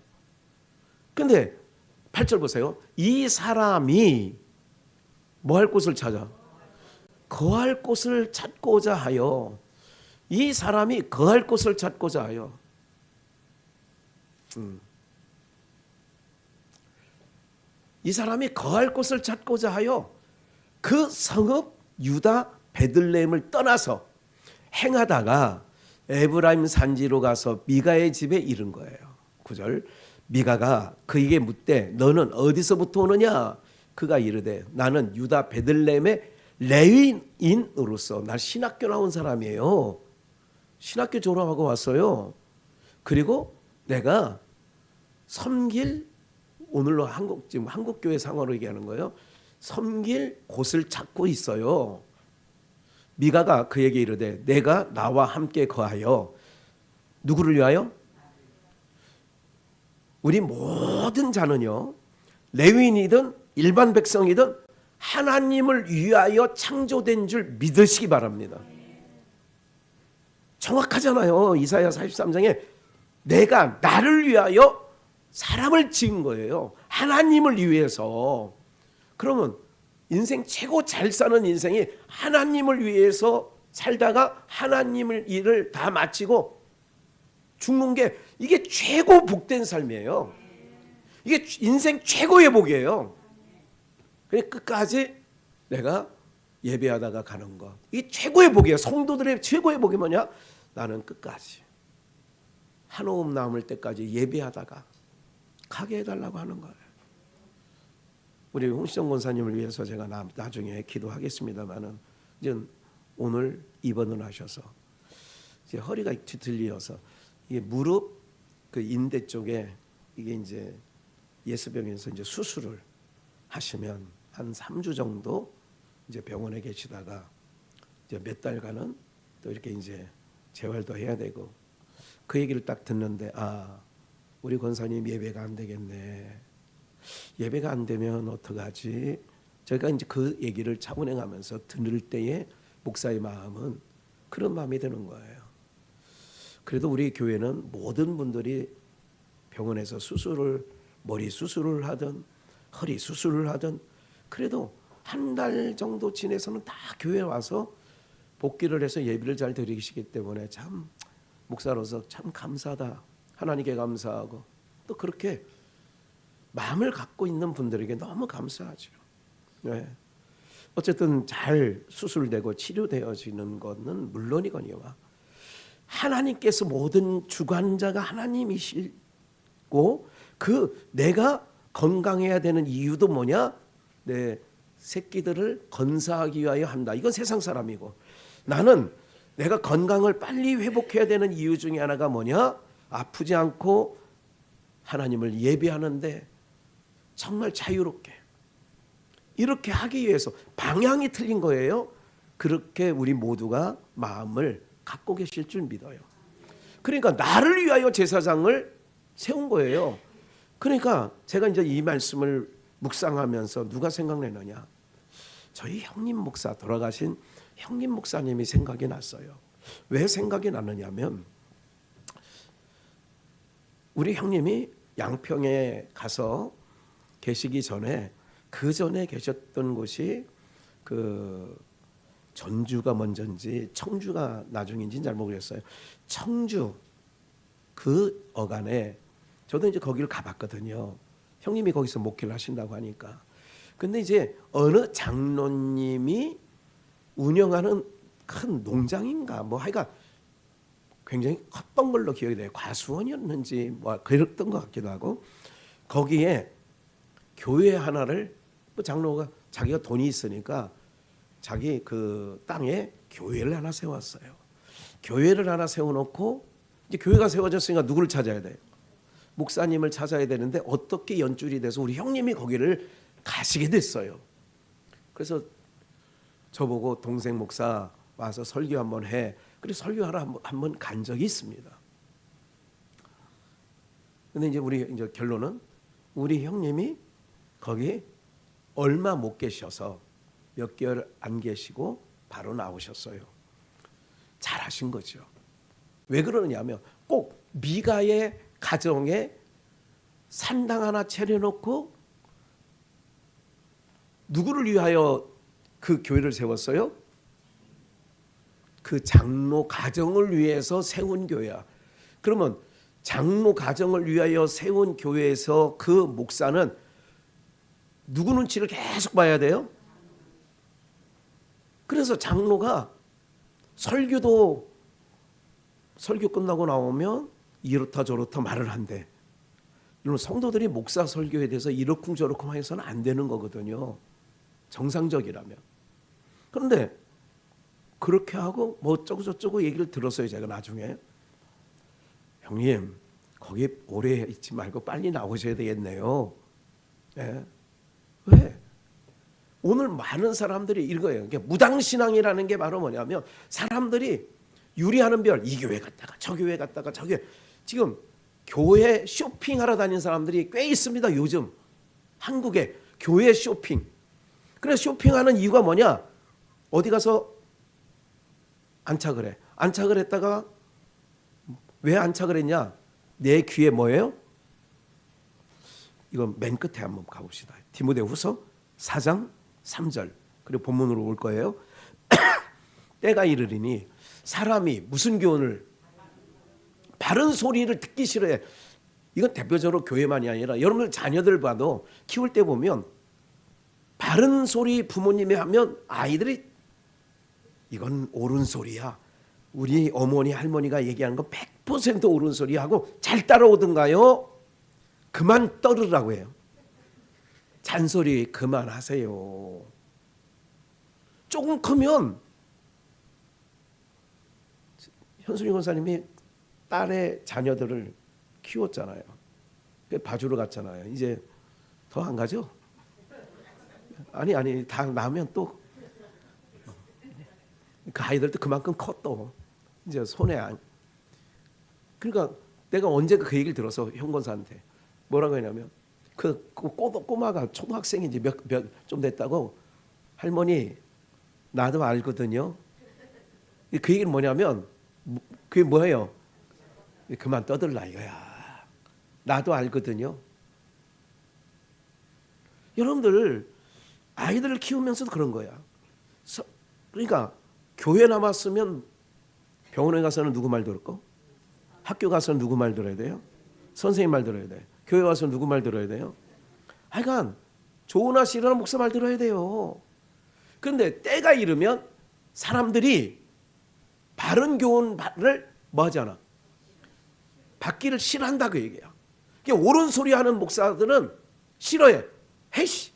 A: 근데 8절 보세요. 이 사람이 뭐 할 곳을 찾아? 거할 곳을 찾고자 하여. 이 사람이 거할 곳을 찾고자 하여. 이 사람이 거할 곳을 찾고자 하여 그 성읍 유다 베들레헴을 떠나서 행하다가 에브라임 산지로 가서 미가의 집에 이른 거예요. 9절 미가가 그에게 묻되 너는 어디서부터 오느냐? 그가 이르되 나는 유다 베들레헴의 레위인으로서 나 신학교 나온 사람이에요. 신학교 졸업하고 왔어요. 그리고 내가 섬길 오늘로 지금 한국교회 상어로 얘기하는 거예요. 섬길 곳을 찾고 있어요. 미가가 그에게 이르되 내가 나와 함께 거하여 누구를 위하여? 우리 모든 자는요 레위인이든 일반 백성이든 하나님을 위하여 창조된 줄 믿으시기 바랍니다. 정확하잖아요. 이사야 43장에 내가 나를 위하여 사람을 지은 거예요. 하나님을 위해서. 그러면 인생 최고 잘 사는 인생이 하나님을 위해서 살다가 하나님을 일을 다 마치고 죽는 게 이게 최고 복된 삶이에요. 이게 인생 최고의 복이에요. 그냥 끝까지 내가 예배하다가 가는 거. 이게 최고의 복이에요. 성도들의 최고의 복이 뭐냐? 나는 끝까지 한 호흡 남을 때까지 예배하다가 가게 해달라고 하는 거예요. 우리 홍시정 권사님을 위해서 제가 나중에 기도하겠습니다만은 이제 오늘 입원을 하셔서 이제 허리가 뒤틀려서 이게 무릎 그 인대 쪽에 이게 이제 예수병원에서 이제 수술을 하시면 한 3주 정도 이제 병원에 계시다가 이제 몇 달간은 또 이렇게 이제 재활도 해야 되고 그 얘기를 딱 듣는데 우리 권사님 예배가 안 되겠네. 예배가 안 되면 어떡하지? 제가 이제 그 얘기를 차분해가면서 들을 때에 목사의 마음은 그런 마음이 드는 거예요. 그래도 우리 교회는 모든 분들이 병원에서 머리 수술을 하든 허리 수술을 하든 그래도 한 달 정도 지내서는 다 교회에 와서 복귀를 해서 예배를 잘 드리시기 때문에 참 목사로서 참 감사하다. 하나님께 감사하고 또 그렇게 마음을 갖고 있는 분들에게 너무 감사하죠. 네. 어쨌든 잘 수술되고 치료되어지는 것은 물론이거니와 하나님께서 모든 주관자가 하나님이시고 그 내가 건강해야 되는 이유도 뭐냐? 내 새끼들을 건사하기 위하여 한다. 이건 세상 사람이고 나는 내가 건강을 빨리 회복해야 되는 이유 중에 하나가 뭐냐? 아프지 않고 하나님을 예배하는데 정말 자유롭게 이렇게 하기 위해서 방향이 틀린 거예요. 그렇게 우리 모두가 마음을 갖고 계실 줄 믿어요. 그러니까 나를 위하여 제사장을 세운 거예요. 그러니까 제가 이제 이 말씀을 묵상하면서 누가 생각나느냐? 저희 형님 목사 돌아가신 형님 목사님이 생각이 났어요. 왜 생각이 나느냐면 우리 형님이 양평에 가서 계시기 전에 그 전에 계셨던 곳이 그 전주가 먼저인지 청주가 나중인지는 잘 모르겠어요. 청주 그 어간에 저도 이제 거기를 가봤거든요. 형님이 거기서 목회를 하신다고 하니까. 근데 이제 어느 장로님이 운영하는 큰 농장인가 뭐 하여간 굉장히 컸던 걸로 기억이 돼요. 과수원이었는지 뭐 그랬던 것 같기도 하고 거기에 교회 하나를 뭐 장로가 자기가 돈이 있으니까 자기 그 땅에 교회를 하나 세웠어요. 교회를 하나 세워놓고 이제 교회가 세워졌으니까 누구를 찾아야 돼요? 목사님을 찾아야 되는데 어떻게 연줄이 돼서 우리 형님이 거기를 가시게 됐어요. 그래서 저보고 동생 목사 와서 설교 한번 해. 그래서 설교하러 한번 간 적이 있습니다. 근데 이제 우리 이제 결론은 우리 형님이 거기 얼마 못 계셔서 몇 개월 안 계시고 바로 나오셨어요. 잘하신 거죠. 왜 그러느냐면 꼭 미가의 가정에 산당 하나 차려놓고 누구를 위하여 그 교회를 세웠어요? 그 장로 가정을 위해서 세운 교회야. 그러면 장로 가정을 위하여 세운 교회에서 그 목사는 누구 눈치를 계속 봐야 돼요? 그래서 장로가 설교 끝나고 나오면 이렇다 저렇다 말을 한대. 여러분 성도들이 목사 설교에 대해서 이러쿵저러쿵 해서는 안 되는 거거든요. 정상적이라면. 그런데 그렇게 하고 뭐 어쩌고 저쩌고 얘기를 들었어요. 제가 나중에. 형님 거기 오래 있지 말고 빨리 나오셔야 되겠네요. 네. 왜? 오늘 많은 사람들이 이거예요. 무당신앙이라는 게 바로 뭐냐면 사람들이 유리하는 별, 이 교회 갔다가 저 교회 갔다가 저 교회. 지금 교회 쇼핑하러 다니는 사람들이 꽤 있습니다. 요즘 한국에 교회 쇼핑. 그래서 쇼핑하는 이유가 뭐냐? 어디 가서 안착을 해. 안착을 했다가 왜 안착을 했냐? 내 귀에 뭐예요? 이건 맨 끝에 한번 가봅시다. 디모데후서 4장 3절 그리고 본문으로 올 거예요. 때가 이르리니 사람이 무슨 교훈을 바른 소리를 듣기 싫어해. 이건 대표적으로 교회만이 아니라 여러분들 자녀들 봐도 키울 때 보면 바른 소리 부모님이 하면 아이들이 이건 옳은 소리야. 우리 어머니 할머니가 얘기하는 거 100% 옳은 소리 하고 잘 따라오든가요. 그만 떠르라고 해요. 잔소리 그만하세요. 조금 크면 현순이 권사님이 딸의 자녀들을 키웠잖아요. 봐주러 갔잖아요. 이제 더 안 가죠? 아니 다 나면 또 그 아이들도 그만큼 컸또 이제 손에 안. 그러니까 내가 언제 그 얘기를 들어서 현 권사한테 뭐라고 했냐면 그 꼬마가 초등학생인지 몇 좀 됐다고 할머니 나도 알거든요. 그 얘기는 뭐냐면 그게 뭐예요? 그만 떠들라 이거야. 나도 알거든요. 여러분들 아이들을 키우면서도 그런 거야. 그러니까 교회 남았으면 병원에 가서는 누구 말 들을 거? 학교 가서는 누구 말 들어야 돼요? 선생님 말 들어야 돼. 교회 와서 누구 말 들어야 돼요? 하여간 좋으나 싫으나 목사 말 들어야 돼요. 그런데 때가 이르면 사람들이 바른 교훈을 뭐 하잖아. 받기를 싫어한다 그 얘기야. 옳은 소리 하는 목사들은 싫어해. 헤이씨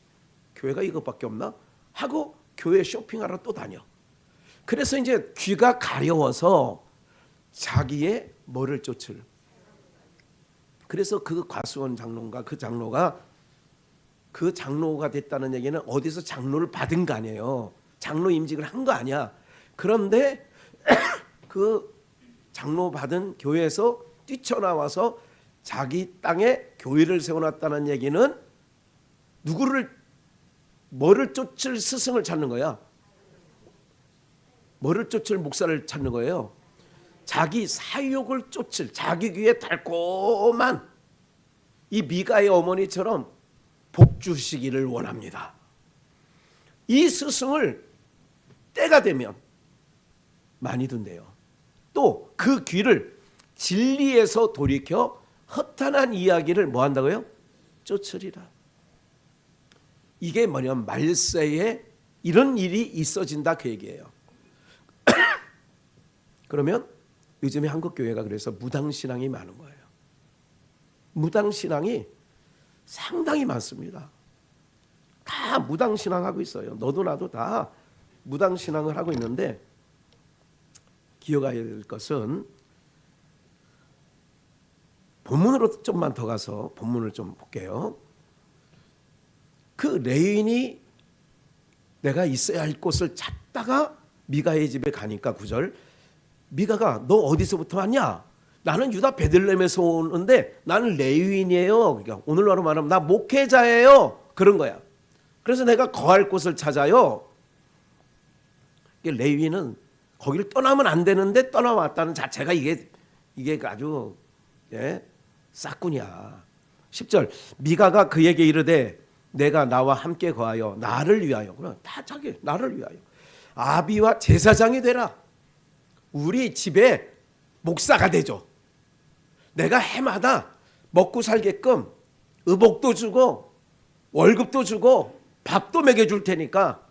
A: 교회가 이것밖에 없나? 하고 교회 쇼핑하러 또 다녀. 그래서 이제 귀가 가려워서 자기의 뭐를 쫓을. 그래서 그 과수원 장로가 그 장로가 됐다는 얘기는 어디서 장로를 받은 거 아니에요. 장로 임직을 한 거 아니야. 그런데 그 장로 받은 교회에서 뛰쳐나와서 자기 땅에 교회를 세워놨다는 얘기는 뭐를 쫓을 스승을 찾는 거야. 뭐를 쫓을 목사를 찾는 거예요. 자기 사욕을 쫓을 자기 귀에 달콤한 이 미가의 어머니처럼 복 주시기를 원합니다. 이 스승을 때가 되면 많이 둔대요. 또 그 귀를 진리에서 돌이켜 허탄한 이야기를 뭐 한다고요? 쫓으리라. 이게 뭐냐면 말세에 이런 일이 있어진다 그 얘기예요. 그러면 요즘에 한국 교회가 그래서 무당신앙이 많은 거예요. 무당신앙이 상당히 많습니다. 다 무당신앙하고 있어요. 너도 나도 다 무당신앙을 하고 있는데 기억해야 될 것은 본문으로 좀만 더 가서 본문을 좀 볼게요. 그 레윈이 내가 있어야 할 곳을 찾다가 미가의 집에 가니까 9절 미가가 너 어디서부터 왔냐? 나는 유다 베들레헴에서 오는데 나는 레위인이에요. 그러니까 오늘날로 말하면 나 목회자예요. 그런 거야. 그래서 내가 거할 곳을 찾아요. 레위인은 거기를 떠나면 안 되는데 떠나왔다는 자체가 이게 아주 싹군이야. 10절 미가가 그에게 이르되 내가 나와 함께 거하여 나를 위하여 그럼 다 자기 나를 위하여 아비와 제사장이 되라. 우리 집에 목사가 되죠. 내가 해마다 먹고 살게끔 의복도 주고 월급도 주고 밥도 먹여줄 테니까.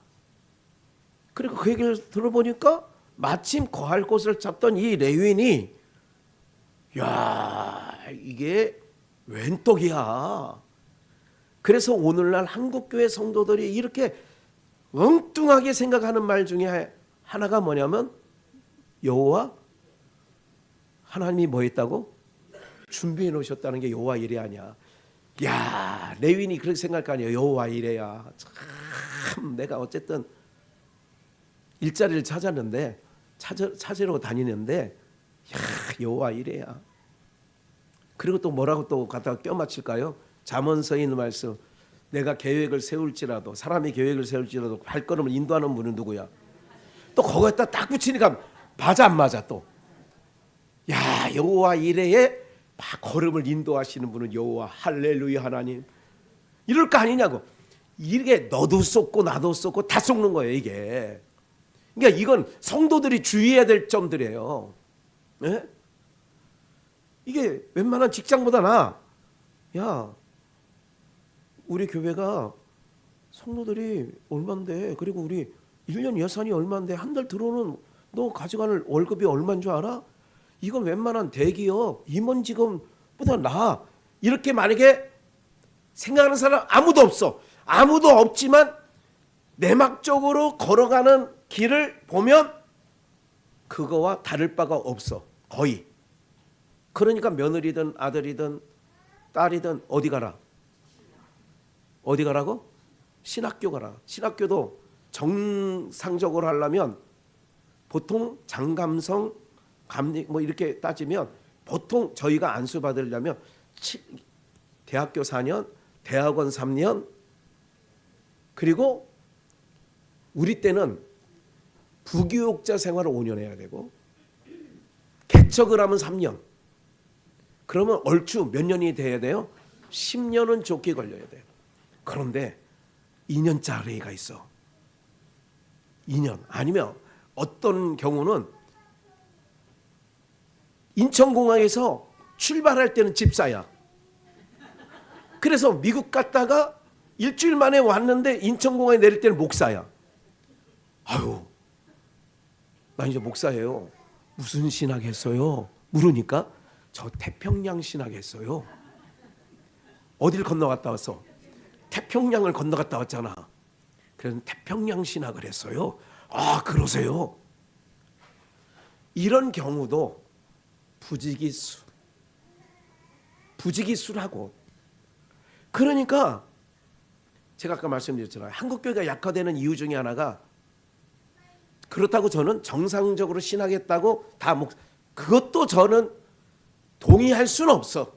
A: 그리고 그 얘기를 들어보니까 마침 거할 곳을 찾던 이 레위인이 야 이게 웬 떡이야. 그래서 오늘날 한국교회 성도들이 이렇게 엉뚱하게 생각하는 말 중에 하나가 뭐냐면 여호와 하나님이 뭐 했다고? 준비해 놓으셨다는 게 여호와 이레 아니야. 야 레윈이 그렇게 생각할 거 아니야. 여호와 이레야. 참 내가 어쨌든 일자리를 찾았는데 찾으러 다니는데 야 여호와 이레야. 그리고 또 뭐라고 또 갖다가 껴맞힐까요? 잠언서에 있는 말씀 내가 계획을 세울지라도 사람이 계획을 세울지라도 발걸음을 인도하는 분은 누구야? 또 거기에다 딱 붙이니까 맞아 안 맞아 또. 야 여호와 이레에 걸음을 인도하시는 분은 여호와 할렐루야 하나님. 이럴 거 아니냐고. 이게 너도 쏟고 나도 쏟고 다 쏟는 거예요, 이게. 그러니까 이건 성도들이 주의해야 될 점들이에요. 예? 이게 웬만한 직장보다 나아. 야, 우리 교회가 성도들이 얼만데, 그리고 우리 1년 예산이 얼만데, 한 달 들어오는 너 가져가는 월급이 얼마인 줄 알아? 이건 웬만한 대기업 임원 직원보다 나아. 이렇게 만약에 생각하는 사람 아무도 없어. 아무도 없지만 내막적으로 걸어가는 길을 보면 그거와 다를 바가 없어. 거의. 그러니까 며느리든 아들이든 딸이든 어디 가라? 어디 가라고? 신학교 가라. 신학교도 정상적으로 하려면 보통 장감성, 감리 뭐 이렇게 따지면 보통 저희가 안수 받으려면 대학교 4년, 대학원 3년, 그리고 우리 때는 부교육자 생활을 5년 해야 되고 개척을 하면 3년. 그러면 얼추 몇 년이 돼야 돼요? 10년은 좋게 걸려야 돼요. 그런데 2년짜리가 있어. 2년. 아니면 어떤 경우는 인천공항에서 출발할 때는 집사야. 그래서 미국 갔다가 일주일 만에 왔는데 인천공항에 내릴 때는 목사야. 아유, 나 이제 목사예요. 무슨 신학 했어요? 물으니까 저 태평양 신학 했어요. 어딜 건너갔다 왔어? 태평양을 건너갔다 왔잖아. 그래서 태평양 신학을 했어요. 아, 그러세요? 이런 경우도 부지기수라고. 그러니까 제가 아까 말씀드렸잖아요. 한국교회가 약화되는 이유 중에 하나가, 그렇다고 저는 정상적으로 신학했다고 그것도 저는 동의할 수는 없어.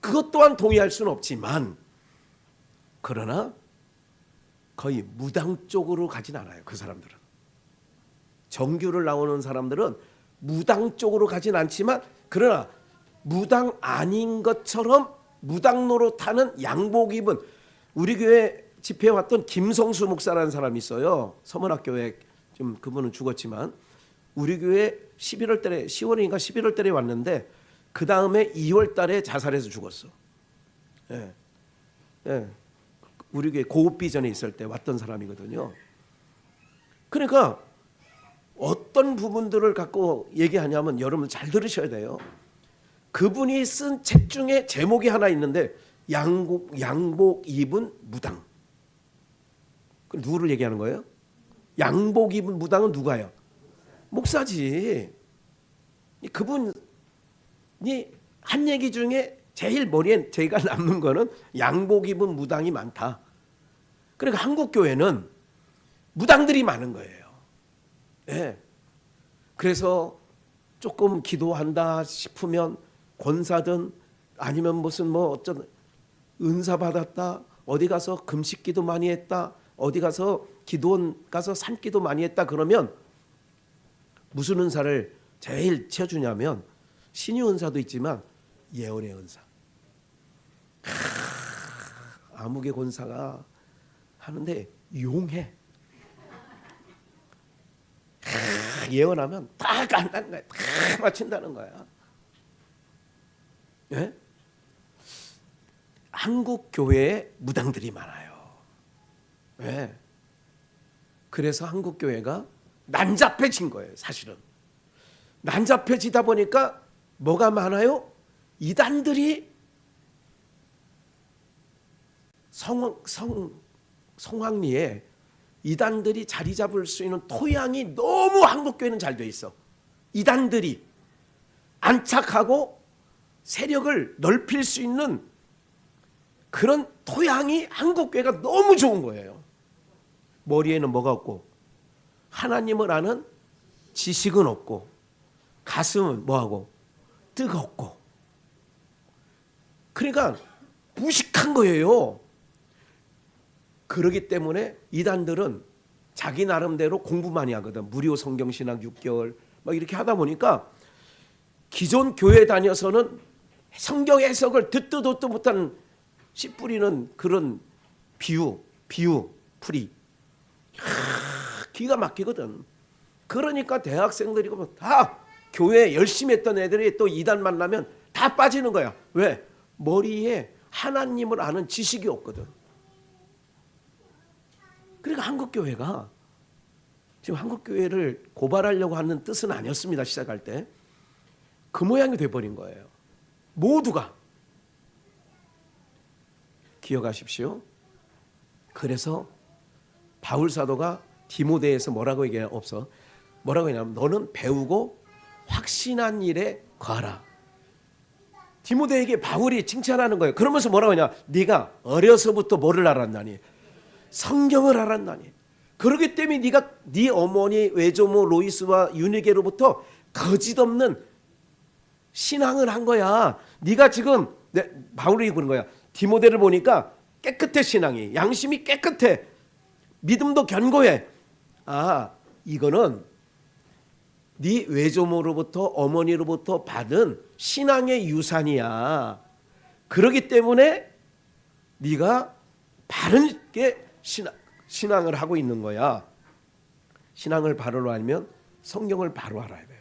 A: 그것 또한 동의할 수는 없지만, 그러나 거의 무당 쪽으로 가진 않아요. 그 사람들은. 정규를 나오는 사람들은 무당 쪽으로 가진 않지만, 그러나 무당 아닌 것처럼 무당 노릇하는 양복 입은, 우리 교회 집회에 왔던 김성수 목사라는 사람이 있어요. 서문학교에, 좀 그분은 죽었지만 우리 교회 11월 달에, 10월인가 11월 달에 왔는데 그 다음에 2월 달에 자살해서 죽었어. 예. 예. 우리 교회 고읍비전에 있을 때 왔던 사람이거든요. 그러니까 어떤 부분들을 갖고 얘기하냐면, 여러분 잘 들으셔야 돼요. 그분이 쓴 책 중에 제목이 하나 있는데, 양복 입은 무당. 누구를 얘기하는 거예요? 양복 입은 무당은 누가요? 목사지. 그분이 한 얘기 중에 제일 머리에 제가 남는 거는 양복 입은 무당이 많다. 그러니까 한국 교회는 무당들이 많은 거예요. 네. 그래서 조금 기도한다 싶으면 권사든 아니면 무슨 뭐 어쩌든 은사 받았다, 어디 가서 금식기도 많이 했다, 어디 가서 기도원 가서 산기도 많이 했다, 그러면 무슨 은사를 제일 채워주냐면, 신유 은사도 있지만 예언의 은사. 아무개 권사가 하는데 용해. 예언하면 다 간다는 거야. 다 맞춘다는 거야. 예? 한국 교회에 무당들이 많아요. 예. 그래서 한국 교회가 난잡해진 거예요, 사실은. 난잡해지다 보니까 뭐가 많아요? 이단들이 성황리에 이단들이 자리 잡을 수 있는 토양이 너무 한국 교회는 잘 돼 있어. 이단들이 안착하고 세력을 넓힐 수 있는 그런 토양이 한국 교회가 너무 좋은 거예요. 머리에는 뭐가 없고, 하나님을 아는 지식은 없고, 가슴은 뭐하고 뜨겁고. 그러니까 무식한 거예요. 그러기 때문에 이단들은 자기 나름대로 공부 많이 하거든. 무료 성경신학 6개월 막 이렇게 하다 보니까 기존 교회 다녀서는 성경 해석을 듣도 못한 씨 뿌리는 그런 비유, 풀이 기가 막히거든. 그러니까 대학생들이 다 교회 열심히 했던 애들이 또 이단 만나면 다 빠지는 거야. 왜? 머리에 하나님을 아는 지식이 없거든. 그러니까 한국교회가 지금 한국교회를 고발하려고 하는 뜻은 아니었습니다. 시작할 때. 그 모양이 돼버린 거예요. 모두가. 기억하십시오. 그래서 바울 사도가 디모데에서 뭐라고 얘기해? 없어. 뭐라고 했냐면 너는 배우고 확신한 일에 거하라. 디모데에게 바울이 칭찬하는 거예요. 그러면서 뭐라고 하냐? 네가 어려서부터 뭐를 알았나니? 성경을 알았나니. 그렇기 때문에 네가 네 어머니 외조모 로이스와 유니게로부터 거짓없는 신앙을 한 거야. 네가 지금 바울이 그런 거야. 디모데를 보니까 깨끗해. 신앙이 양심이 깨끗해. 믿음도 견고해. 아, 이거는 네 외조모로부터 어머니로부터 받은 신앙의 유산이야. 그렇기 때문에 네가 바르게 신앙을 하고 있는 거야. 신앙을 바로 알면 성경을 바로 알아야 돼요.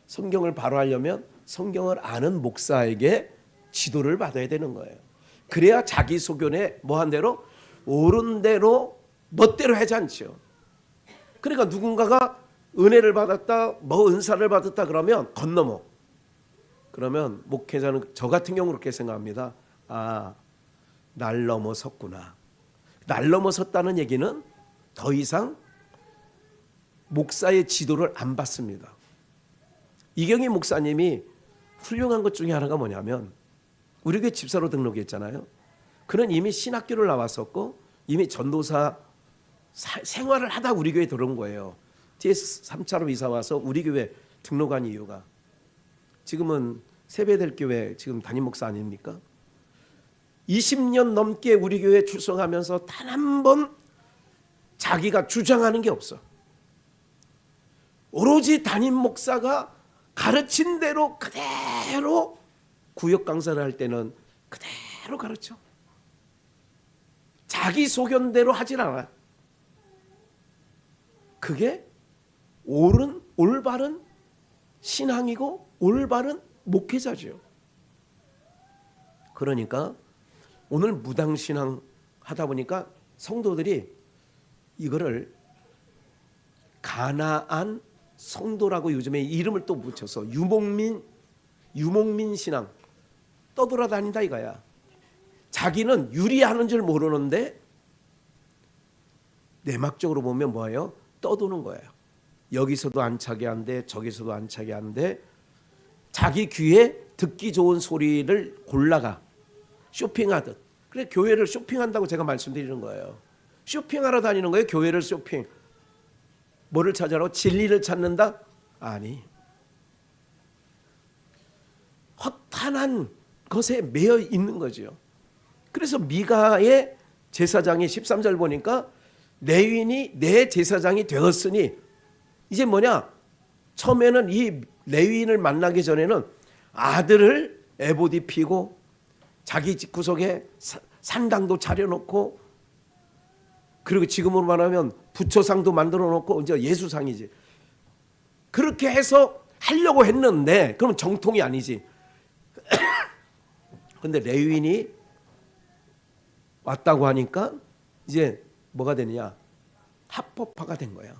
A: 성경을 바로 알려면 성경을 아는 목사에게 지도를 받아야 되는 거예요. 그래야 자기 소견에 뭐한 대로 옳은 대로 멋대로 하지 않죠. 그러니까 누군가가 은혜를 받았다, 뭐 은사를 받았다 그러면 건너먹. 그러면 목회자는 저 같은 경우 그렇게 생각합니다. 아, 날 넘어섰구나. 날 넘어섰다는 얘기는 더 이상 목사의 지도를 안 받습니다. 이경희 목사님이 훌륭한 것 중에 하나가 뭐냐면 우리 교회 집사로 등록했잖아요. 그는 이미 신학교를 나왔었고 이미 전도사 생활을 하다 우리 교회에 들어온 거예요. TS 3차로 이사 와서 우리 교회 등록한 이유가 지금은 세배될교회 지금 담임 목사 아닙니까? 20년 넘게 우리 교회에 출석하면서 단 한 번 자기가 주장하는 게 없어. 오로지 담임 목사가 가르친 대로 그대로 구역 강사를 할 때는 그대로 가르쳐. 자기 소견대로 하질 않아. 그게 올바른 신앙이고 올바른 목회자죠. 그러니까 오늘 무당신앙 하다 보니까 성도들이 이거를 가나안 성도라고 요즘에 이름을 또 붙여서 유목민 신앙 떠돌아다닌다 이거야. 자기는 유리하는 줄 모르는데 내막적으로 보면 뭐예요? 떠도는 거예요. 여기서도 안차게 한대, 저기서도 안차게 한대. 자기 귀에 듣기 좋은 소리를 골라가. 쇼핑하듯. 그래 교회를 쇼핑한다고 제가 말씀드리는 거예요. 쇼핑하러 다니는 거예요. 교회를 쇼핑. 뭐를 찾아라? 진리를 찾는다? 아니. 허탄한 것에 매여 있는 거죠. 그래서 미가의 제사장이 13절 보니까 레위인이 내 제사장이 되었으니 이제 뭐냐? 처음에는 이 레위인을 만나기 전에는 아들을 에봇 입히고 자기 집구석에 산당도 차려놓고 그리고 지금으로 말하면 부처상도 만들어 놓고 이제 예수상이지. 그렇게 해서 하려고 했는데 그럼 정통이 아니지. 근데 레위인이 왔다고 하니까 이제 뭐가 되느냐? 합법화가 된 거야.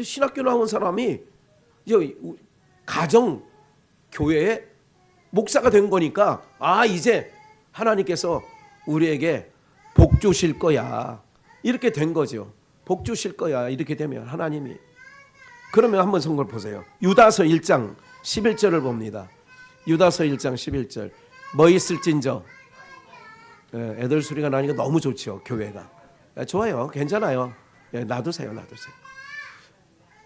A: 신학교 나온 사람이 이제 가정 교회의 목사가 된 거니까 아 이제 하나님께서 우리에게 복 주실 거야. 이렇게 된 거죠. 복 주실 거야. 이렇게 되면 하나님이. 그러면 한번 성걸 보세요. 유다서 1장 11절을 봅니다. 유다서 1장 11절. 뭐 있을진저. 애들 소리가 나니까 너무 좋죠. 교회가. 좋아요. 괜찮아요. 놔두세요.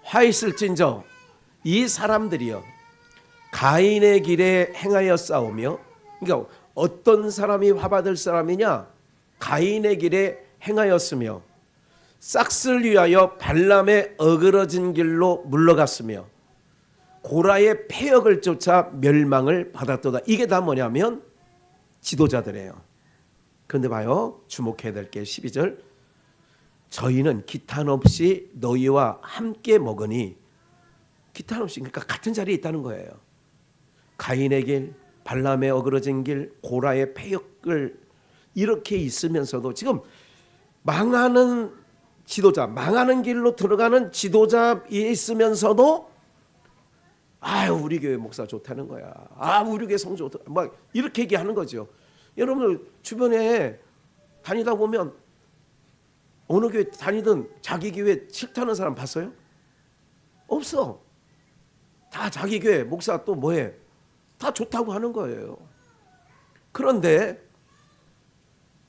A: 화 있을진저. 이 사람들이요. 가인의 길에 행하여 싸우며. 그러니까 어떤 사람이 화받을 사람이냐. 가인의 길에 행하였으며 싹스를 위하여 발람의 어그러진 길로 물러갔으며 고라의 폐역을 쫓아 멸망을 받았도다. 이게 다 뭐냐면 지도자들이에요. 그런데 봐요. 주목해야 될 게 12절. 저희는 기탄 없이 너희와 함께 먹으니, 기탄 없이, 그러니까 같은 자리에 있다는 거예요. 가인의 길, 발람의 어그러진 길, 고라의 패역을 이렇게 있으면서도 지금 망하는 지도자, 망하는 길로 들어가는 지도자에 있으면서도 우리 교회 목사 좋다는 거야. 우리 교회 성도 좋다. 막 이렇게 얘기하는 거죠. 여러분들 주변에 다니다 보면 어느 교회 다니든 자기 교회 싫다는 사람 봤어요? 없어. 다 자기 교회 목사 또 뭐해? 다 좋다고 하는 거예요. 그런데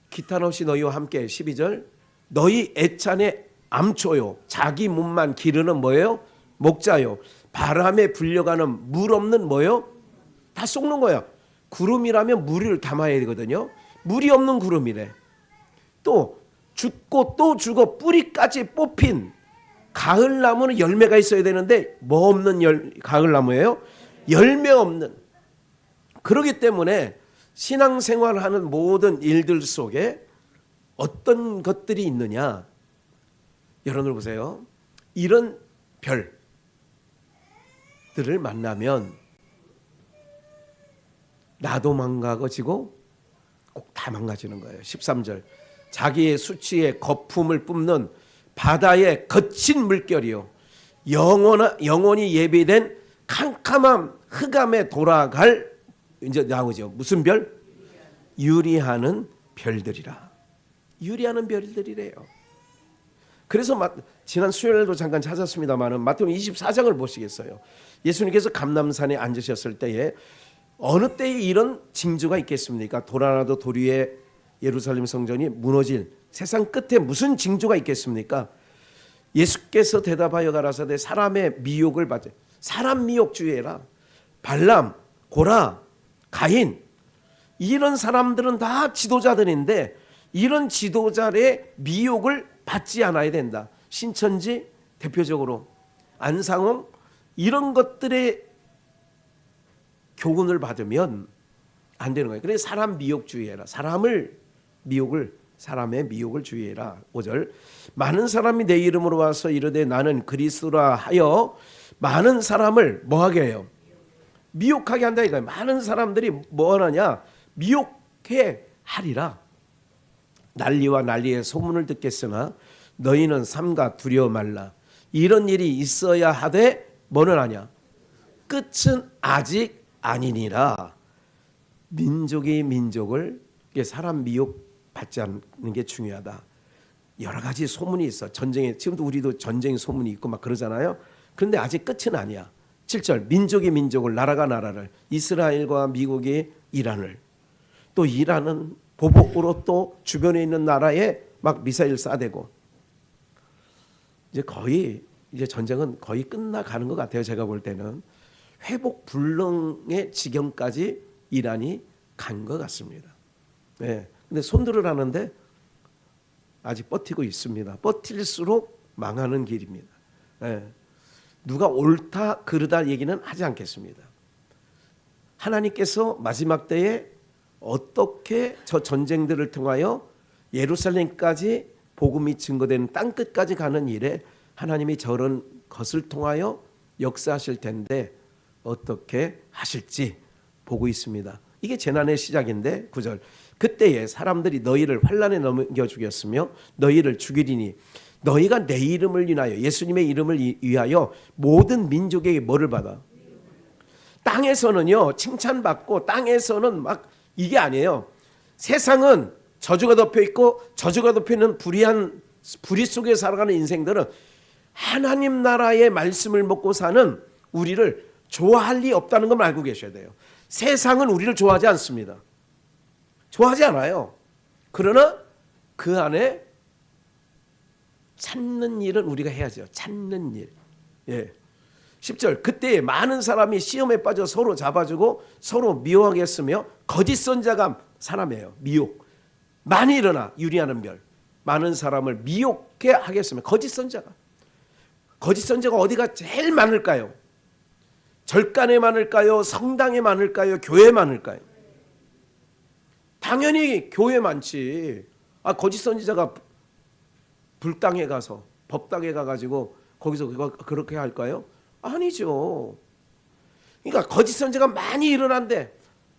A: 기탄 없이 너희와 함께 12절 너희 애찬의 암초요 자기 몸만 기르는 뭐예요? 목자요 바람에 불려가는 물 없는 뭐예요? 다 쏟는 거야. 구름이라면 물을 담아야 되거든요. 물이 없는 구름이래. 또 죽고 또 죽어 뿌리까지 뽑힌 가을나무는 열매가 있어야 되는데 뭐 없는 가을나무예요? 열매 없는. 그렇기 때문에 신앙생활하는 모든 일들 속에 어떤 것들이 있느냐. 여러분들 보세요. 이런 별들을 만나면 나도 망가지고 꼭 다 망가지는 거예요. 13절 자기의 수치에 거품을 뿜는 바다의 거친 물결이요 영원히 예비된 캄캄한 흑암에 돌아갈 이제 나오죠. 무슨 별? 유리하는 별들이라. 유리하는 별들이래요. 그래서 지난 수요일도 잠깐 찾았습니다마는 마태복음 24장을 보시겠어요. 예수님께서 감람산에 앉으셨을 때에 어느 때에 이런 징조가 있겠습니까? 도라나도 도리에 예루살렘 성전이 무너질 세상 끝에 무슨 징조가 있겠습니까? 예수께서 대답하여 가라사대 사람의 미혹을 받지. 사람 미혹 주의해라. 발람, 고라, 가인 이런 사람들은 다 지도자들인데 이런 지도자의 미혹을 받지 않아야 된다. 신천지 대표적으로 안상홍 이런 것들의 교훈을 받으면 안 되는 거예요. 그래서 사람 미혹 주의해라. 사람의 미혹을 주의해라. 5절 많은 사람이 내 이름으로 와서 이르되 나는 그리스도라 하여 많은 사람을 뭐하게 해요? 미혹하게 한다 이거예요. 많은 사람들이 뭐 하느냐? 미혹해 하리라. 난리와 난리의 소문을 듣겠으나 너희는 삼가 두려워 말라. 이런 일이 있어야 하되 뭐는 하냐? 끝은 아직 아니니라. 민족이 민족을 사람 미혹 받지 않는 게 중요하다. 여러 가지 소문이 있어. 전쟁에 지금도 우리도 전쟁 소문이 있고 막 그러잖아요. 그런데 아직 끝은 아니야. 7절 민족이 민족을 나라가 나라를 이스라엘과 미국이 이란을 또 이란은 보복으로 또 주변에 있는 나라에 막 미사일 쏴대고 이제 전쟁은 거의 끝나가는 것 같아요. 제가 볼 때는 회복 불능의 지경까지 이란이 간 것 같습니다. 네. 근데 손들을 하는데 아직 버티고 있습니다. 버틸수록 망하는 길입니다. 네. 누가 옳다 그르다 얘기는 하지 않겠습니다. 하나님께서 마지막 때에 어떻게 저 전쟁들을 통하여 예루살렘까지 복음이 증거되는 땅끝까지 가는 일에 하나님이 저런 것을 통하여 역사하실 텐데 어떻게 하실지 보고 있습니다. 이게 재난의 시작인데 9절 그때에 사람들이 너희를 환난에 넘겨 죽였으며 너희를 죽이리니 너희가 내 이름을 인하여 예수님의 이름을 위하여 모든 민족에게 뭐를 받아? 땅에서는요 칭찬받고 땅에서는 막 이게 아니에요. 세상은 저주가 덮여 있고 저주가 덮여 있는 불의 속에 살아가는 인생들은 하나님 나라의 말씀을 먹고 사는 우리를 좋아할 리 없다는 걸 알고 계셔야 돼요. 세상은 우리를 좋아하지 않습니다. 좋아하지 않아요. 그러나 그 안에 찾는 일은 우리가 해야죠. 찾는 일. 예. 10절 그때 많은 사람이 시험에 빠져 서로 잡아주고 서로 미워하게 했으며 거짓 선자가 사람이에요. 미혹. 많이 일어나 유리하는 별. 많은 사람을 미혹게 하겠으며 거짓 선자가 어디가 제일 많을까요? 절간에 많을까요? 성당에 많을까요? 교회에 많을까요? 당연히 교회 많지. 거짓 선지자가 불당에 가서 법당에 가가지고 거기서 그렇게 할까요? 아니죠. 그러니까 거짓 선지자가 많이 일어난대.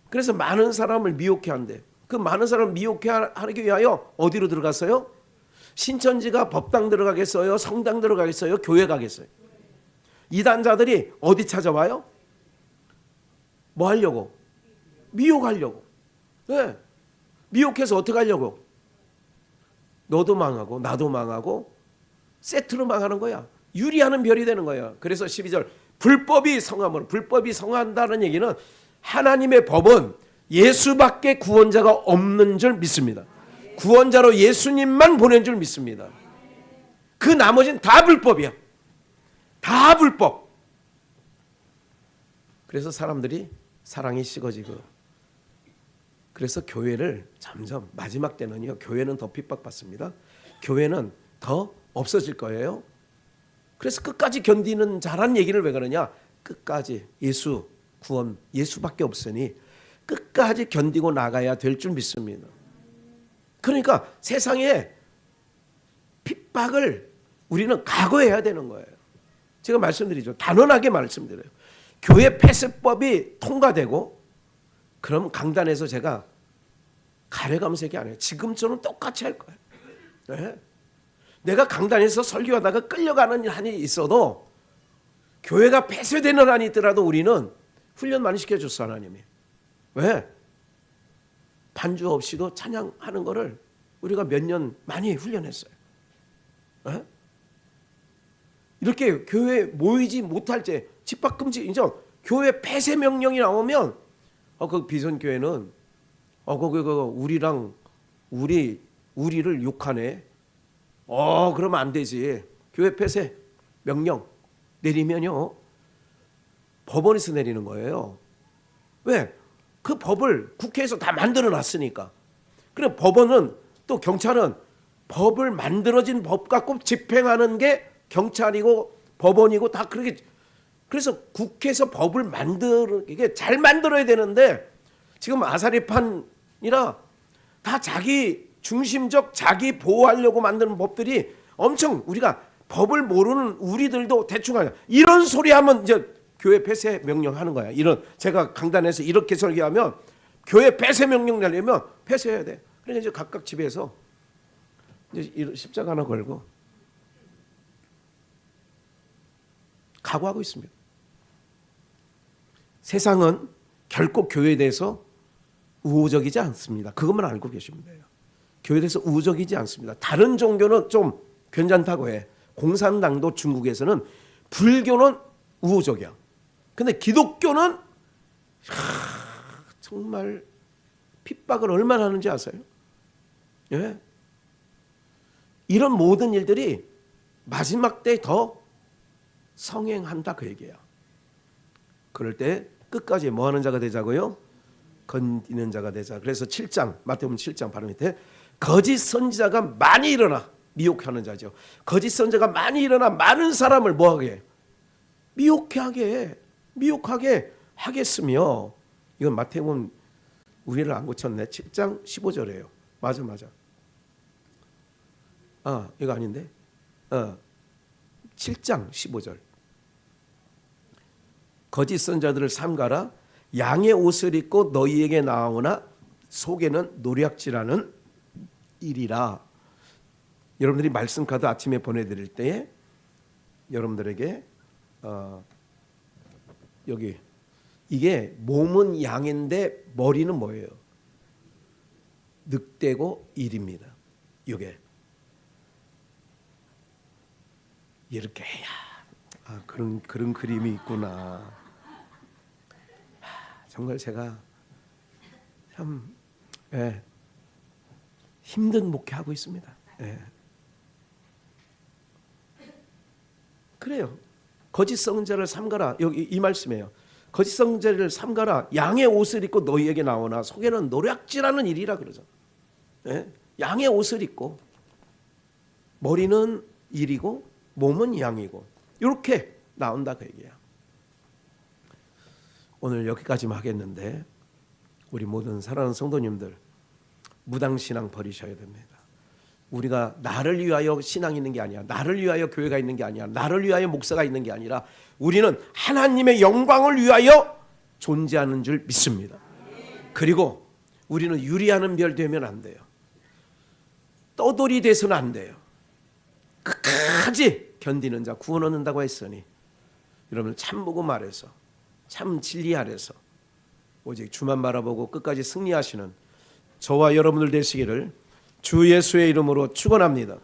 A: 그래서 많은 사람을 미혹해 한대. 그 많은 사람을 미혹해 하기 위하여 어디로 들어갔어요? 신천지가 법당 들어가겠어요? 성당 들어가겠어요? 교회 가겠어요? 이단자들이 어디 찾아와요? 뭐 하려고? 미혹하려고. 네. 미혹해서 어떻게 하려고? 너도 망하고 나도 망하고 세트로 망하는 거야. 유리하는 별이 되는 거야. 그래서 12절 불법이 성함으로, 불법이 성한다는 얘기는 하나님의 법은 예수밖에 구원자가 없는 줄 믿습니다. 구원자로 예수님만 보낸 줄 믿습니다. 그 나머지는 다 불법이야. 다 불법. 그래서 사람들이 사랑이 식어지고, 그래서 교회를 점점 마지막 때는요, 교회는 더 핍박받습니다. 교회는 더 없어질 거예요. 그래서 끝까지 견디는 자란 얘기를 왜 그러냐? 끝까지 예수 구원, 예수밖에 없으니 끝까지 견디고 나가야 될 줄 믿습니다. 그러니까 세상에 핍박을 우리는 각오해야 되는 거예요. 제가 말씀드리죠. 단언하게 말씀드려요. 교회 폐쇄법이 통과되고 그럼 강단에서 제가 가려가면서 얘기 안 해요. 지금처럼 똑같이 할 거예요. 네? 내가 강단에서 설교하다가 끌려가는 한이 있어도 교회가 폐쇄되는 한이 있더라도 우리는 훈련 많이 시켜줬어, 하나님이. 왜? 반주 없이도 찬양하는 거를 우리가 몇 년 많이 훈련했어요. 네? 이렇게 교회 모이지 못할 때 집합금지 인정, 교회 폐쇄 명령이 나오면 그 비선교회는 우리랑 우리를 욕하네. 그러면 안 되지. 교회 폐쇄 명령 내리면요, 법원에서 내리는 거예요. 왜? 그 법을 국회에서 다 만들어 놨으니까. 그래, 법원은 또 경찰은 법을 만들어진 법 갖고 집행하는 게 경찰이고 법원이고 다 그렇게. 그래서 국회에서 법을 이게 잘 만들어야 되는데 지금 아사리판이라 다 자기 중심적, 자기 보호하려고 만드는 법들이 엄청, 우리가 법을 모르는 우리들도 대충 하냐, 이런 소리 하면 이제 교회 폐쇄 명령하는 거야. 이런, 제가 강단에서 이렇게 설교하면 교회 폐쇄 명령 내려면 폐쇄해야 돼. 그러니까 이제 각각 집에서 이제 십자가 하나 걸고 각오하고 있습니다. 세상은 결코 교회에 대해서 우호적이지 않습니다. 그것만 알고 계시면 돼요. 교회에 대해서 우호적이지 않습니다. 다른 종교는 좀 괜찮다고 해. 공산당도 중국에서는, 불교는 우호적이야. 근데 기독교는 정말 핍박을 얼마나 하는지 아세요? 예? 이런 모든 일들이 마지막 때 더 성행한다, 그 얘기야. 그럴 때 끝까지 뭐 하는 자가 되자고요? 건디는 자가 되자. 그래서 7장, 마태복음 7장 바로 밑에 거짓 선지자가 많이 일어나 미혹하는 자죠. 거짓 선지자가 많이 일어나 많은 사람을 뭐하게? 미혹하게 하겠으며. 이건 마태복음 우리를 안 고쳤네. 7장 15절이에요. 맞아. 이거 아닌데? 7장 15절. 거짓 선자들을 삼가라. 양의 옷을 입고 너희에게 나오나 속에는 노략질하는 일이라. 여러분들이 말씀 카드 아침에 보내드릴 때에 여러분들에게 여기 이게 몸은 양인데 머리는 뭐예요? 늑대고 일입니다. 이게 이렇게 해야 그런 그림이 있구나. 정말 제가 참 힘든 목회하고 있습니다. 그래요. 거짓 선지자를 삼가라. 여기 이 말씀이에요. 거짓 선지자를 삼가라. 양의 옷을 입고 너희에게 나오나 속에는 노략질하는 일이라 그러죠. 양의 옷을 입고 머리는 일이고 몸은 양이고 이렇게 나온다, 그 얘기야. 오늘 여기까지만 하겠는데 우리 모든 사랑하는 성도님들, 무당신앙 버리셔야 됩니다. 우리가 나를 위하여 신앙이 있는 게 아니야. 나를 위하여 교회가 있는 게 아니야. 나를 위하여 목사가 있는 게 아니라 우리는 하나님의 영광을 위하여 존재하는 줄 믿습니다. 그리고 우리는 유리하는 별 되면 안 돼요. 떠돌이 돼서는 안 돼요. 끝까지 견디는 자 구원 얻는다고 했으니 여러분 참보고 말해서 참 진리 아래서 오직 주만 바라보고 끝까지 승리하시는 저와 여러분들 되시기를 주 예수의 이름으로 축원합니다.